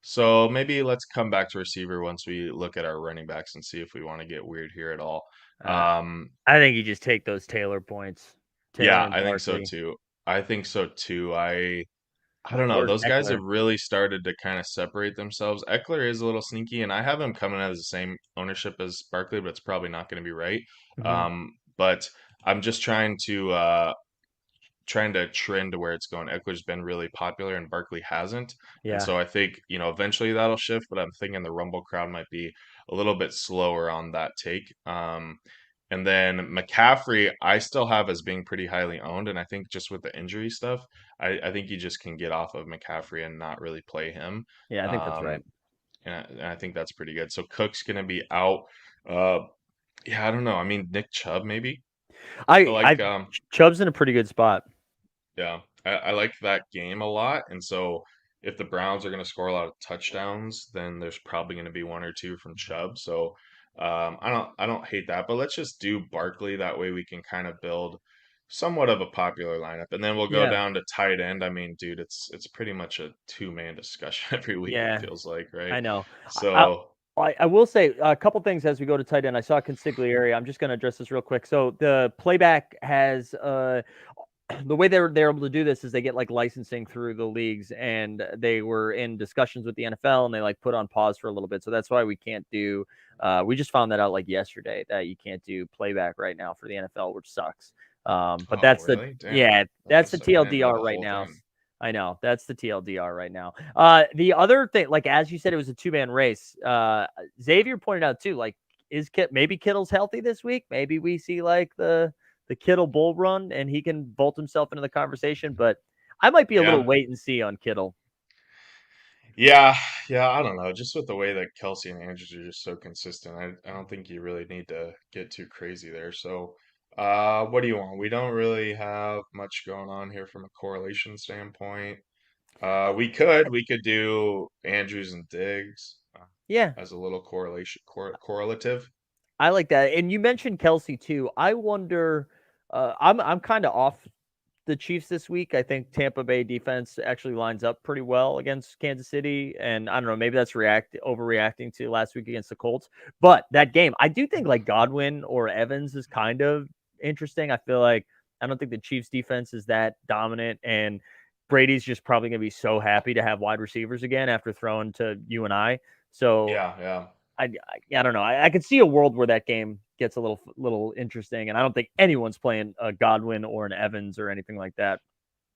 So maybe let's come back to receiver once we look at our running backs and see if we want to get weird here at all. uh, Um, I think you just take those Taylor points, Taylor yeah, and I think so Barkley too. I think so too. I don't know. or Those guys have Eckler. really started to kind of separate themselves. Eckler is a little sneaky, and I have him coming out as the same ownership as Barkley, but it's probably not going to be right. Hmm But I'm just trying to trend to where it's going. Eckler's been really popular and Barkley hasn't. And Yeah, so I think, eventually that'll shift, but I'm thinking the Rumble crowd might be a little bit slower on that take. And then McCaffrey, I still have as being pretty highly owned. And I think just with the injury stuff, I think you just can get off of McCaffrey and not really play him. yeah, I think that's right. Um, and I think that's pretty good. So Cook's going to be out. Uh, yeah, I don't know. I mean, Nick Chubb, maybe. I I like Chubb's in a pretty good spot. Yeah, I like that game a lot. And so if the Browns are going to score a lot of touchdowns, then there's probably going to be one or two from Chubb. So I don't hate that. But let's just do Barkley. That way we can kind of build somewhat of a popular lineup. And then we'll go Yeah, down to tight end. I mean, dude, it's pretty much a two-man discussion every week, it yeah, feels like, right? I know. I, So. I will say a couple things as we go to tight end. I saw Consigliere. I'm just going to address this real quick. So the playback has the way they're able to do this is they get like licensing through the leagues, and they were in discussions with the NFL, and they like put on pause for a little bit. So that's why we can't do. We just found that out like yesterday that you can't do playback right now for the NFL, which sucks. But Oh, that's the really? Damn. yeah, that's the I didn't know TLDR the right whole now. thing. I know that's the TLDR right now. The other thing, like as you said, it was a 2-man race. Xavier pointed out too, like is maybe Kittle's healthy this week? Maybe we see like the Kittle bull run and he can bolt himself into the conversation. But I might be a little Yeah. wait and see on Kittle. Yeah, yeah, I don't know. Just with the way that Kelsey and Andrews are just so consistent, I don't think you really need to get too crazy there. So, what do you want? We don't really have much going on here from a correlation standpoint. We could do Andrews and Diggs Yeah, as a little correlative. I like that. And you mentioned Kelsey too. I wonder. I'm kind of off the Chiefs this week. I think Tampa Bay defense actually lines up pretty well against Kansas City, and I don't know, maybe that's overreacting to last week against the Colts. But that game, I do think like Godwin or Evans is kind of interesting. I feel like I don't think the Chiefs defense is that dominant, and Brady's just probably going to be so happy to have wide receivers again after throwing to you and I. So Yeah, yeah. I don't know. I could see a world where that game gets a little interesting, and I don't think anyone's playing a Godwin or an Evans or anything like that.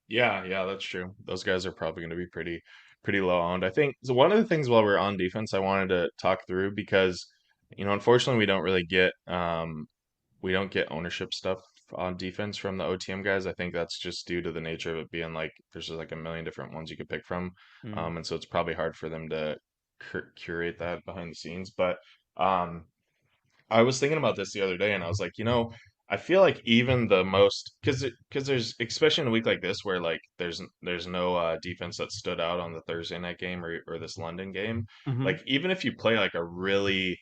Yeah, yeah, that's true. Those guys are probably going to be pretty low owned. I think so. One of the things while we're on defense, I wanted to talk through because, unfortunately, we don't get ownership stuff on defense from the OTM guys. I think that's just due to the nature of it being like there's just like a million different ones you could pick from, Mm. and so it's probably hard for them to curate that behind the scenes. But um, I was thinking about this the other day, and I was like, I feel like even the most because there's especially in a week like this where like there's no defense that stood out on the Thursday night game or this London game. Mm-hmm. Like even if you play like a really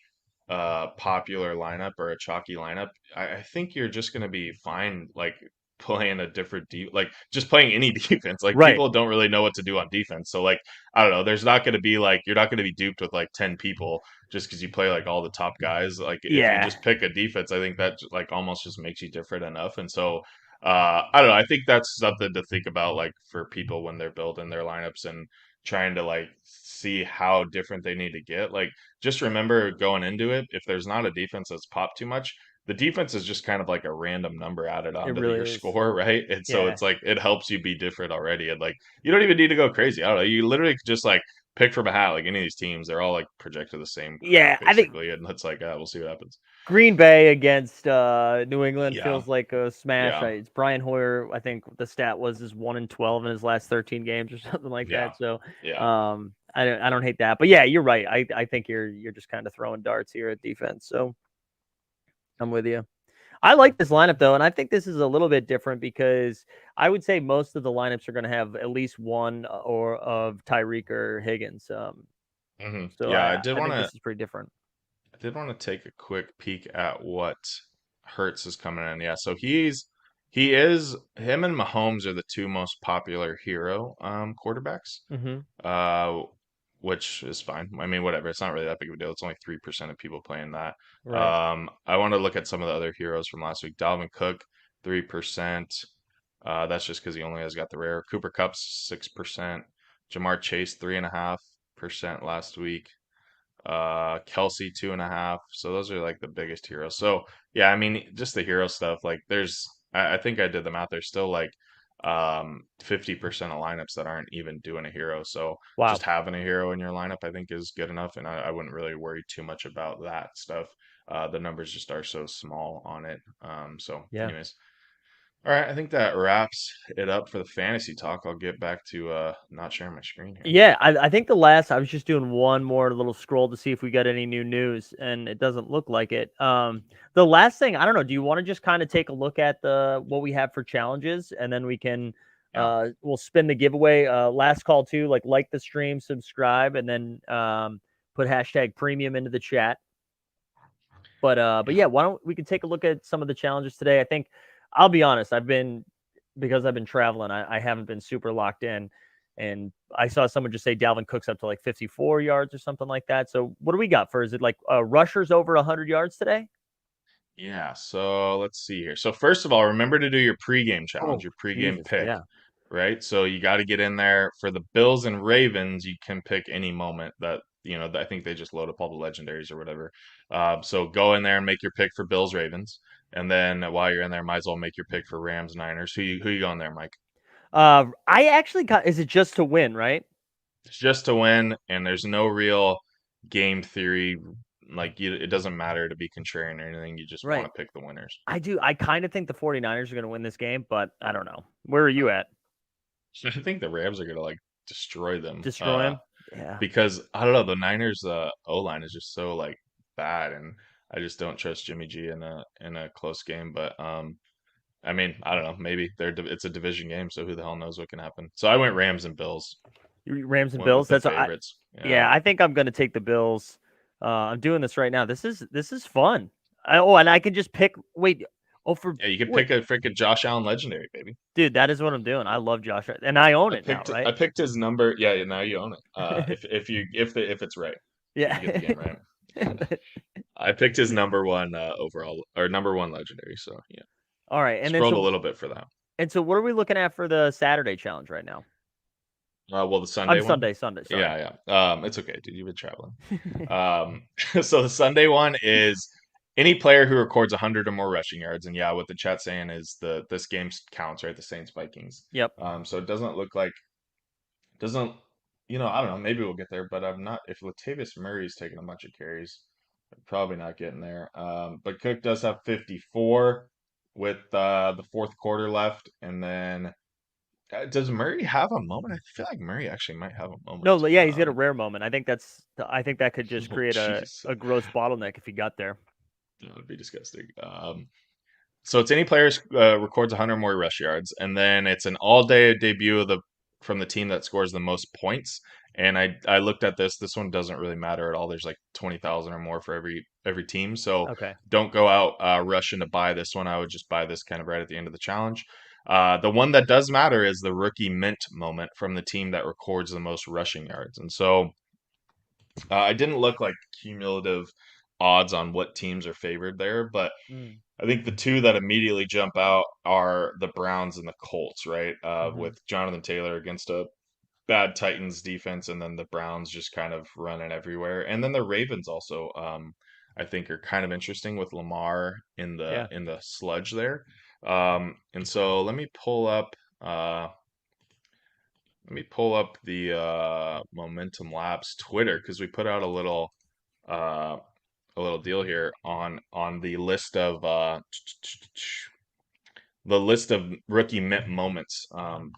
popular lineup or a chalky lineup, I think you're just gonna be fine. Like playing a different like just playing any defense. Like Right. people don't really know what to do on defense. So like I don't know. There's not gonna be like you're not gonna be duped with like 10 people just because you play like all the top guys. Like if you Yeah. just pick a defense, I think that like almost just makes you different enough. And so I don't know. I think that's something to think about like for people when they're building their lineups and trying to like see how different they need to get. Like just remember going into it, if there's not a defense that's popped too much, the defense is just kind of like a random number added It onto really your is. score, right? And so Yeah. it's like it helps you be different already. And like you don't even need to go crazy. I don't know. You literally could just like pick from a hat. Like any of these teams, they're all like projected the same crap Yeah. I think basically, and it's like, we'll see what happens. Green Bay against New England Yeah, feels like a smash. yeah, It's Brian Hoyer. I think the stat was is 1-12 in his last 13 games or something like yeah, that. So yeah, I don't hate that. But yeah, you're right. I think you're just kind of throwing darts here at defense. So I'm with you. I like this lineup though, and I think this is a little bit different because I would say most of the lineups are going to have at least one or of Tyreek or Higgins. So yeah. I think this is pretty different. I did want to take a quick peek at what Hertz is coming in. Yeah, so him and Mahomes are the two most popular hero quarterbacks. Hmm. uh, which is fine. I mean, whatever. It's not really that big of a deal. It's only 3% of people playing that. Right. I want to look at some of the other heroes from last week. Dalvin Cook, 3%. That's just because he only has got the rare. Cooper Cup's 6%. Jamar Chase, 3.5% last week. Kelsey 2.5. So those are like the biggest heroes. So yeah, I mean, just the hero stuff. Like I think I did the math. There's still like 50% of lineups that aren't even doing a hero. So just Wow. having a hero in your lineup, I think is good enough. And I wouldn't really worry too much about that stuff. The numbers just are so small on it. So Yeah. anyways, all right. I think that wraps it up for the fantasy talk. I'll get back to not sharing my screen here. Yeah, I think the last I was just doing one more little scroll to see if we got any new news, and it doesn't look like it. The last thing I don't know. Do you want to just kind of take a look at the what we have for challenges, and then we can Yeah. we'll spin the giveaway. Last call too, like the stream, subscribe, and then put hashtag premium into the chat. But Yeah. yeah, why don't we can take a look at some of the challenges today? I think I'll be honest, because I've been traveling, I haven't been super locked in. And I saw someone just say Dalvin Cook's up to like 54 yards or something like that. So what do we got for? Is it like rushers over 100 yards today? Yeah, so let's see here. So first of all, remember to do your pregame challenge, Oh, your pregame Jesus. pick, Yeah. right? So you got to get in there for the Bills and Ravens. You can pick any moment that I think they just load up all the legendaries or whatever. So go in there and make your pick for Bills Ravens, and then while you're in there, might as well make your pick for Rams Niners. Who you going there, Mike? I actually got, is it just to win, right? It's just to win, and there's no real game theory. Like it doesn't matter to be contrarian or anything. You just want Right. to pick the winners. I do. I kind of think the 49ers are going to win this game, but I don't know. Where are you at? I think the Rams are gonna like destroy them. Destroy him? Yeah. Because I don't know, the Niners O line is just so like bad, and I just don't trust Jimmy G in a close game. But I mean, I don't know, maybe it's a division game, so who the hell knows what can happen. So I went Rams and Bills, Rams and went with Bills. the That's I. favorites. Yeah, Yeah, I think I'm going to take the Bills. I'm doing this right now. This is fun. Oh, and I can just pick. Wait. Oh, for yeah, you could wait, pick a freaking Josh Allen legendary, baby. dude. That is what I'm doing. I love Josh, and I own I it now, picked right? I picked his number. Yeah, now you own it. If it's right, if you get the Yeah. game right. I picked his number one overall or number one legendary. So yeah, All right, and then scrolled a so little bit for that. what are we looking at for the Saturday challenge right now? Well, the I'm Sunday one. Sunday. Sorry. Yeah, yeah. It's okay, dude. You've been traveling. So the Sunday one is any player who records 100 or more rushing yards, and yeah, what the chat's saying is this game counts, right? The Saints Vikings. Yep. So it doesn't look like doesn't I don't know. Maybe we'll get there, but I'm not. If Latavius Murray's taking a bunch of carries, I'm probably not getting there. But Cook does have 54 with the fourth quarter left, and then. Does Murray have a moment? I feel like Murray actually might have a moment. No, yeah, he's got a rare moment. I think that could just Oh, create jeez, a gross bottleneck if he got there. that would be disgusting. So it's any player records 100 more rush yards, and then it's an all-day debut from the team that scores the most points. And I looked at this. This one doesn't really matter at all. There's like 20,000 or more for every team. So Okay. don't go out rushing to buy this one. I would just buy this kind of right at the end of the challenge. The one that does matter is the rookie mint moment from the team that records the most rushing yards. And so I didn't look like cumulative odds on what teams are favored there, but Mm. I think the two that immediately jump out are the Browns and the Colts, right? Hmm. With Jonathan Taylor against a bad Titans defense, and then the Browns just kind of running everywhere, and then the Ravens also, I think, are kind of interesting with Lamar Yeah. in the sludge there. And so uh, let me pull up the Momentum Labs Twitter because we put out uh, a little deal here on the list of rookie mint moments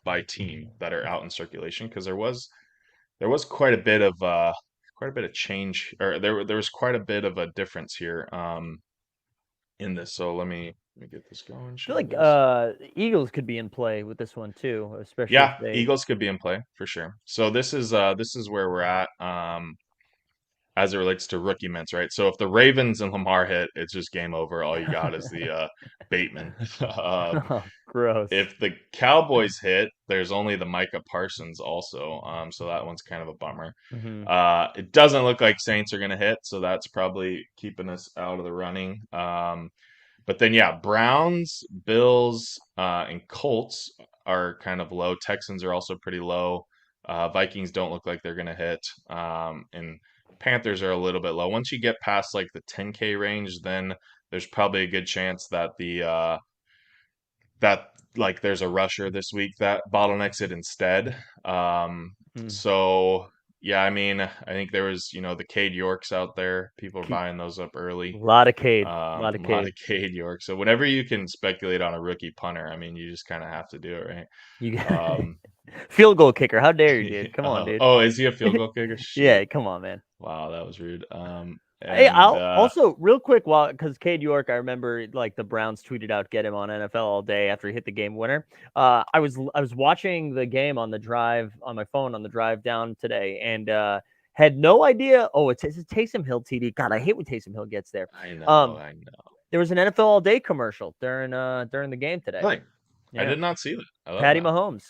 by team that are out in circulation because there was quite a bit of change or there was quite a bit of a difference here in this. So let me get this going. I feel Share like this. Eagles could be in play with this one too, especially if Yeah, they. Eagles could be in play for sure. So this is where we're at. As it relates to rookie mints, right? So if the Ravens and Lamar hit, it's just game over. All you got is the Bateman. Oh, gross. If the Cowboys hit, there's only the Micah Parsons also. So that one's kind of a bummer. Hmm. It doesn't look like Saints are going to hit, so that's probably keeping us out of the running. But then, yeah, Browns, Bills, and Colts are kind of low. Texans are also pretty low. Vikings don't look like they're going to hit. And Panthers are a little bit low. Once you get past like the 10K range, then there's probably a good chance that that like there's a rusher this week that bottlenecks it instead. Mm. So yeah, I mean, I think there was the Cade Yorks out there. People are Keep buying those up a early. lot of Cade, a lot of A lot Cade. of Cade York. So whenever you can speculate on a rookie punter, I mean, you just kind of have to do it, You got right? field goal kicker. How dare you, dude? Come on, dude. Oh, is he a field goal kicker? Shit. Yeah, come on, man. Wow, that was rude. Hey, And I'll also real quick while because Cade York, I remember like the Browns tweeted out get him on NFL all day after he hit the game winner. I was watching the game on the drive on my phone on the drive down today and had no idea. Oh, it's a Taysom Hill TD. God, I hate when Taysom Hill gets there. Um, I know. there was an NFL all day commercial during the game today. Like, I Yeah, did not see that. I love Patty that. Mahomes.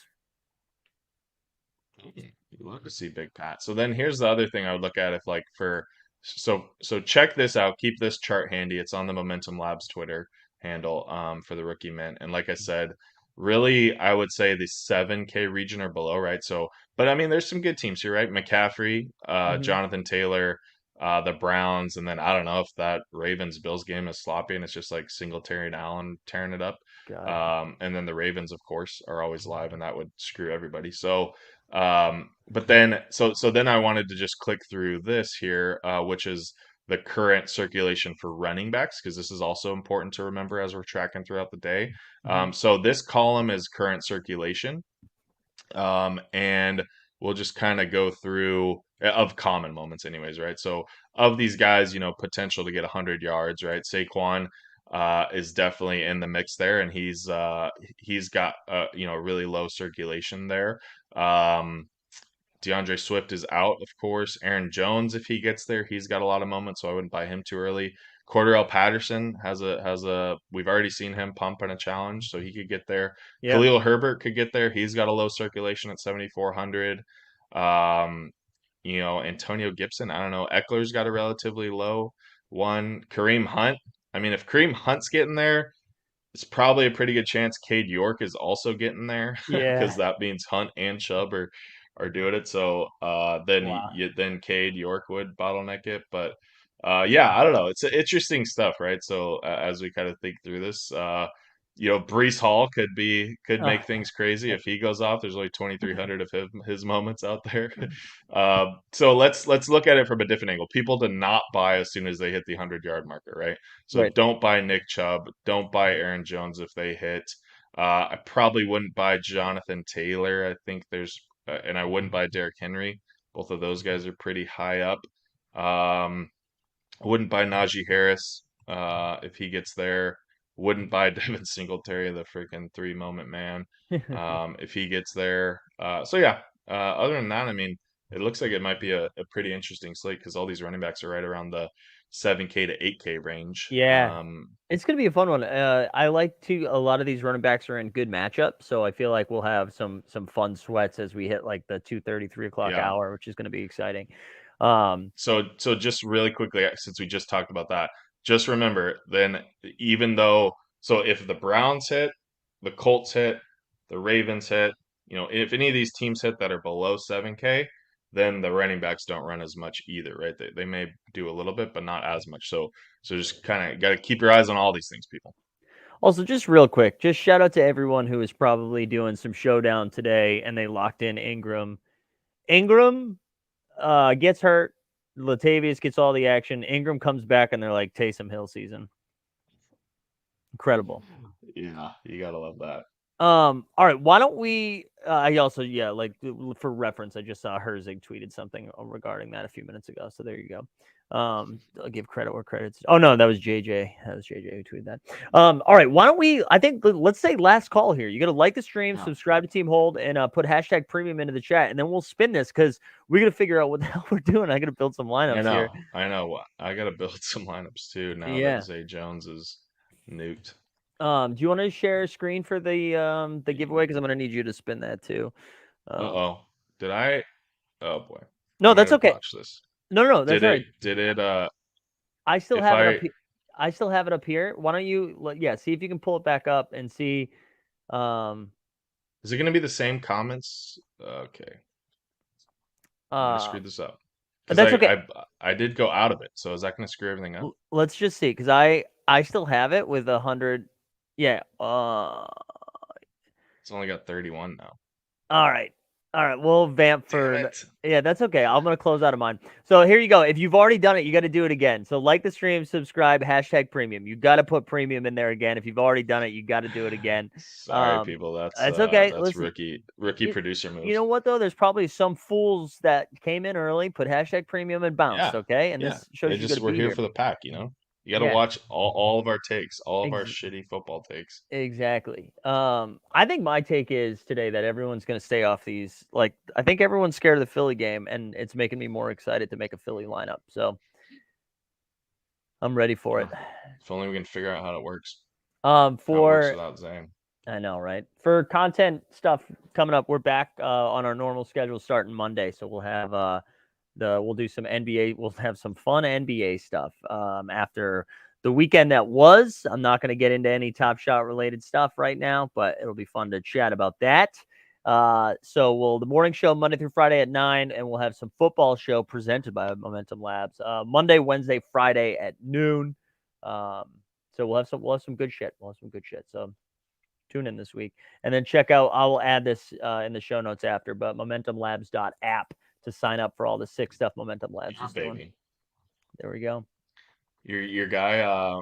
You love to see Big Pat. So then here's the other thing I would look at if like for so check this out. Keep this chart handy. It's on the Momentum Labs Twitter handle for the rookie mint. And like I said, really I would say the 7K region or below, right? So but I mean there's some good teams here, right? McCaffrey, Hmm. Jonathan Taylor, the Browns, and then I don't know if that Ravens Bills game is sloppy and it's just like Singletary and Allen tearing it up. God. And then the Ravens, of course, are always live, and that would screw everybody. But then, so then I wanted to just click through this here, which is the current circulation for running backs, because this is also important to remember as we're tracking throughout the day. Hmm. So this column is current circulation, and we'll just kind of go through of common moments, anyways, right? So of these guys, potential to get 100 yards, right? Saquon is definitely in the mix there, and he's got really low circulation there. Um, DeAndre Swift is out, of course. Aaron Jones, if he gets there, he's got a lot of moments, so I wouldn't buy him too early. Cordell Patterson has a we've already seen him pump in a challenge, so he could get there. Yeah. Khalil Herbert could get there. He's got a low circulation at 7,400. Um, Antonio Gibson, I don't know. Eckler's got a relatively low one. Kareem Hunt. I mean, if Kareem Hunt's getting there, it's probably a pretty good chance Cade York is also getting there because Yeah. that means Hunt and Chubb are doing it. So then Wow. then Cade York would bottleneck it. But yeah, I don't know. It's interesting stuff, right? So as we kind of think through this, Brees Hall could Oh, make things crazy if he goes off. There's only 2,300 of his moments out there. So let's look at it from a different angle. People to not buy as soon as they hit the 100-yard marker, right? So right. don't buy Nick Chubb. Don't buy Aaron Jones if they hit. I probably wouldn't buy Jonathan Taylor. I think and I wouldn't buy Derrick Henry. Both of those guys are pretty high up. Um, I wouldn't buy Najee Harris if he gets there. Wouldn't buy Devin Singletary, the freaking 3 moment man, if he gets there. So yeah. Other than that, I mean, it looks like it might be a pretty interesting slate because all these running backs are right around the 7K to 8K range. Yeah. It's gonna be a fun one. I like to a lot of these running backs are in good matchups, so I feel like we'll have some fun sweats as we hit like the 2:30, 3 o'clock Yeah. hour, which is gonna be exciting. Um, So just really quickly, since we just talked about that, just remember then even though so if the Browns hit, the Colts hit, the Ravens hit, if any of these teams hit that are below 7K, then the running backs don't run as much either, right? They may do a little bit, but not as much. So just kind of got to keep your eyes on all these things, people. Also, just real quick, just shout out to everyone who is probably doing some showdown today, and they locked in Ingram. Ingram gets hurt. Latavius gets all the action. Ingram comes back, and they're like Taysom Hill season. Incredible. Yeah, you gotta love that. All right. Why don't we? I also, yeah, like for reference, I just saw Herzig tweeted something regarding that a few minutes ago. So there you go. I'll give credit where credit's. Oh no, that was JJ. That was JJ who tweeted that. All right. Why don't we? I think let's say last call here. You got to like the stream, Yeah. subscribe to Team Hold, and put hashtag premium into the chat, and then we'll spin this because we got to figure out what the hell we're doing. I got to build some I lineups here. know, I know. I gotta build some lineups too now that Yeah. Zay Jones is nuked. Do you want to share a screen for the giveaway? Because I'm gonna need you to spin that too. Um, Uh-oh. Did I? Oh boy. no, I might that's have okay. botched this. No, that's Did all right. it I still if have it up I here. I still have it up here. Why don't you, yeah, see if you can pull it back up and see. Um, is it gonna be the same comments? Okay. I might have uh, screwed this up. Because that's okay. I did go out of it, so is that gonna screw everything up? Let's just see, because I still have it with 100. Yeah. It's only got 31 now. All right. All right. We'll vamp Damn for. it. Yeah, that's okay. I'm going to close out of mine. So here you go. If you've already done it, you got to do it again. So like the stream, subscribe, hashtag premium. You got to put premium in there again. If you've already done it, you got to do it again. Sorry, people. That's okay. That's Listen, rookie producer you know moves. what, though? There's probably some fools that came in early, put hashtag premium and bounced, Yeah, okay? And yeah. this They shows you got just to we're be here here. for the pack. You got to Yeah. watch all of our takes, all of our Ex- shitty football takes. Exactly. I think my take is today that everyone's going to stay off these. Like, I think everyone's scared of the Philly game, and it's making me more excited to make a Philly lineup. So I'm ready for it. Yeah. If only we can figure out how it works. How it works For without Zane. I know, right? For content stuff coming up, we're back on our normal schedule starting Monday, so we'll have we'll do some NBA. We'll have some fun NBA stuff after the weekend that was. I'm not going to get into any Top Shot related stuff right now, but it'll be fun to chat about that. So we'll the morning show Monday through Friday at 9, and we'll have some football show presented by Momentum Labs Monday, Wednesday, Friday at noon. So we'll have some good shit. We'll have some good shit. So tune in this week, and then check out. I will add this in the show notes after, but momentumlabs.app to sign up for all the sick stuff Momentum Labs Yeah, is doing. baby. There we go. Your guy,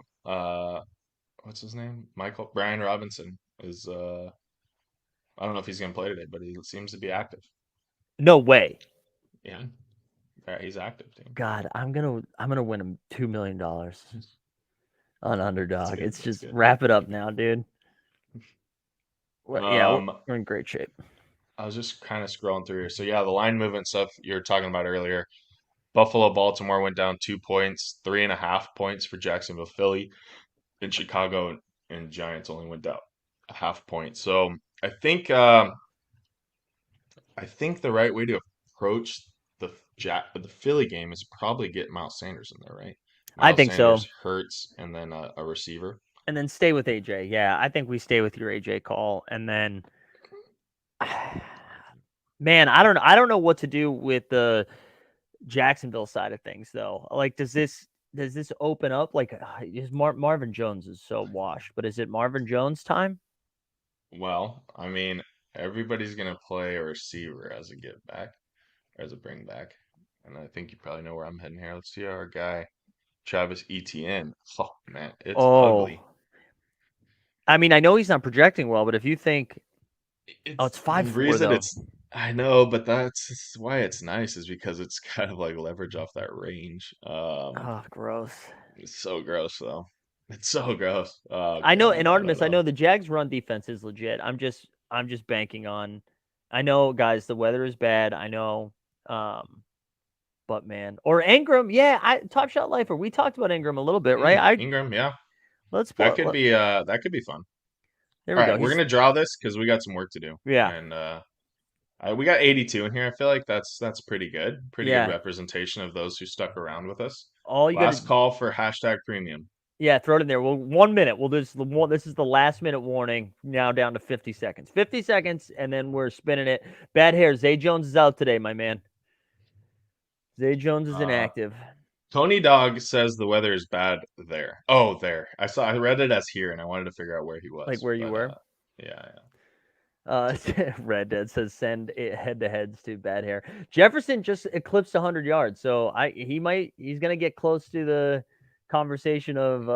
what's his name? Michael Brian Robinson is I don't know if he's gonna play today, but he seems to be active. No way. Yeah, yeah, he's active, team. God, I'm gonna win him $2 million on That's underdog. good. It's That's just good. wrap it up now, dude. Yeah, Um, we're in great shape. I was just kind of scrolling through here. So yeah, the line movement stuff you were talking about earlier. Buffalo, Baltimore went down 2 points, 3.5 points for Jacksonville, Philly, and Chicago and Giants only went down a half point. So I think I think the right way to approach the Philly game is probably get Miles Sanders in there, right? I Miles think so. Sanders, Hurts, and then a receiver. And then stay with AJ. Yeah, I think we stay with your AJ call, and then man, I don't know what to do with the Jacksonville side of things though. Like, does this open up? Like, Marvin Jones is so washed, but is it Marvin Jones time? Well, I mean, everybody's gonna play a receiver as a give back or as a bring back. And I think you probably know where I'm heading here. Let's see our guy Travis Etienne. Oh man, it's Oh, ugly. I mean, I know he's not projecting well, but if you think, oh, It's it's the 5-4 reason though. it's I know, but that's why it's nice is because it's kind of like leverage off that range. Oh, gross. It's so gross though. It's so gross. Oh I know in God, I don't Artemis, I know. know the Jags run defense is legit. I'm just banking on. I know, guys, the weather is bad. I know, um, but man, or Ingram, yeah. Top Shot Lifer. We talked about Ingram a little bit, right? Ingram, yeah, Let's pull. that could be fun. There All we go. right, we're He's gonna draw this because we got some work to do, yeah, and we got 82 in here. I feel like that's pretty good. Pretty good yeah. representation of those who stuck around with us. All you got to Last call for hashtag premium. yeah, throw it in there. Well, 1 minute. We'll do this. This is the last minute warning. Now down to 50 seconds. 50 seconds, and then we're spinning it. Bad hair. Zay Jones is out today, my man. Zay Jones is Uh, inactive. Tony Dog says the weather is bad there. Oh, there. I read it as here, and I wanted to figure out where he Like was. where you But were. yeah, Uh, Red Dead says send it head to heads to bad hair. Jefferson just eclipsed 100 yards, so he's gonna get close to the conversation of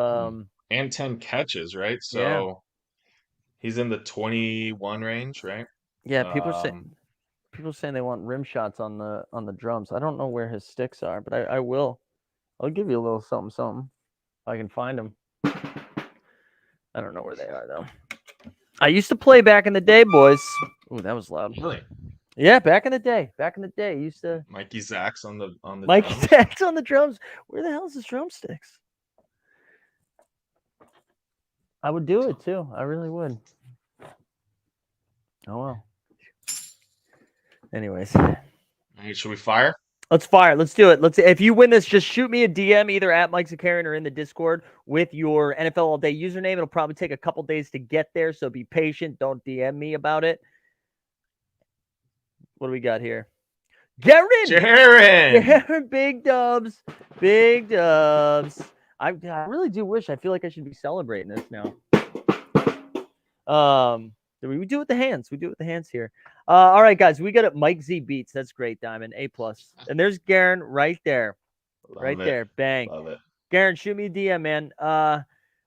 and 10 catches, right? yeah, So he's in the 21 range, right? yeah. Um, People saying they want rim shots on the drums. I don't know where his sticks are, but I will. I'll give you a little something something if I can find them. I don't know where they are though. I used to play back in the day, boys. Ooh, that was loud. really, Yeah, back in the day. Back in the day, used to Mikey Zacks on the Mikey drums. Sacks on the drums. Where the hell is his drumsticks? I would do it too. I really would. Oh well. Anyways, Hey, should we fire? let's fire. Let's do it. If you win this, just shoot me a DM either at Mike Zakarian or in the Discord with your NFL All Day username. It'll probably take a couple days to get there, so be patient. Don't DM me about it. What do we got here? Garen! Jaron! Garen, big dubs. Big dubs. I really do wish. I feel like I should be celebrating this now. We do it with the hands. We do it with the hands here. All right, guys, we got it. Mike Z Beats. That's great, Diamond. A plus. And there's Garen right there. Love Right it. there. Bang. Love it. Garen, shoot me a DM, man.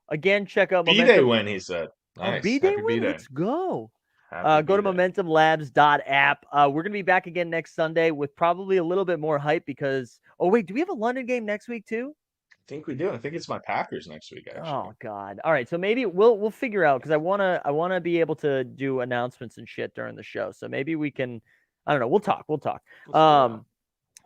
Again, check out B-Day Momentum. win, he said. Oh, Nice. B-Day Happy win. B-Day. Let's go. Happy Go to B-Day. momentumlabs.app. We're going to be back again next Sunday with probably a little bit more hype because, oh, wait, do we have a London game next week too? I think we do. I think it's my Packers next week, actually. Oh God! All right, so maybe we'll figure out because I wanna be able to do announcements and shit during the show. So maybe we can. I don't know. We'll talk. We'll talk. We'll figure it out.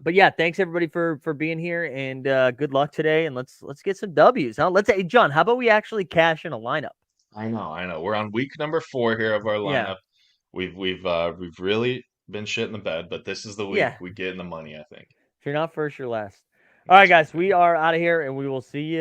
But yeah, thanks everybody for being here and good luck today. And let's get some W's. Huh? Hey John, how about we actually cash in a lineup? I know. We're on week number 4 here of our Yeah. lineup. We've really been shit in the bed, but this is the week Yeah. we get in the money, I think. If you're not first, you're last. All right, That's right, guys, we baby. are out of here, and we will see you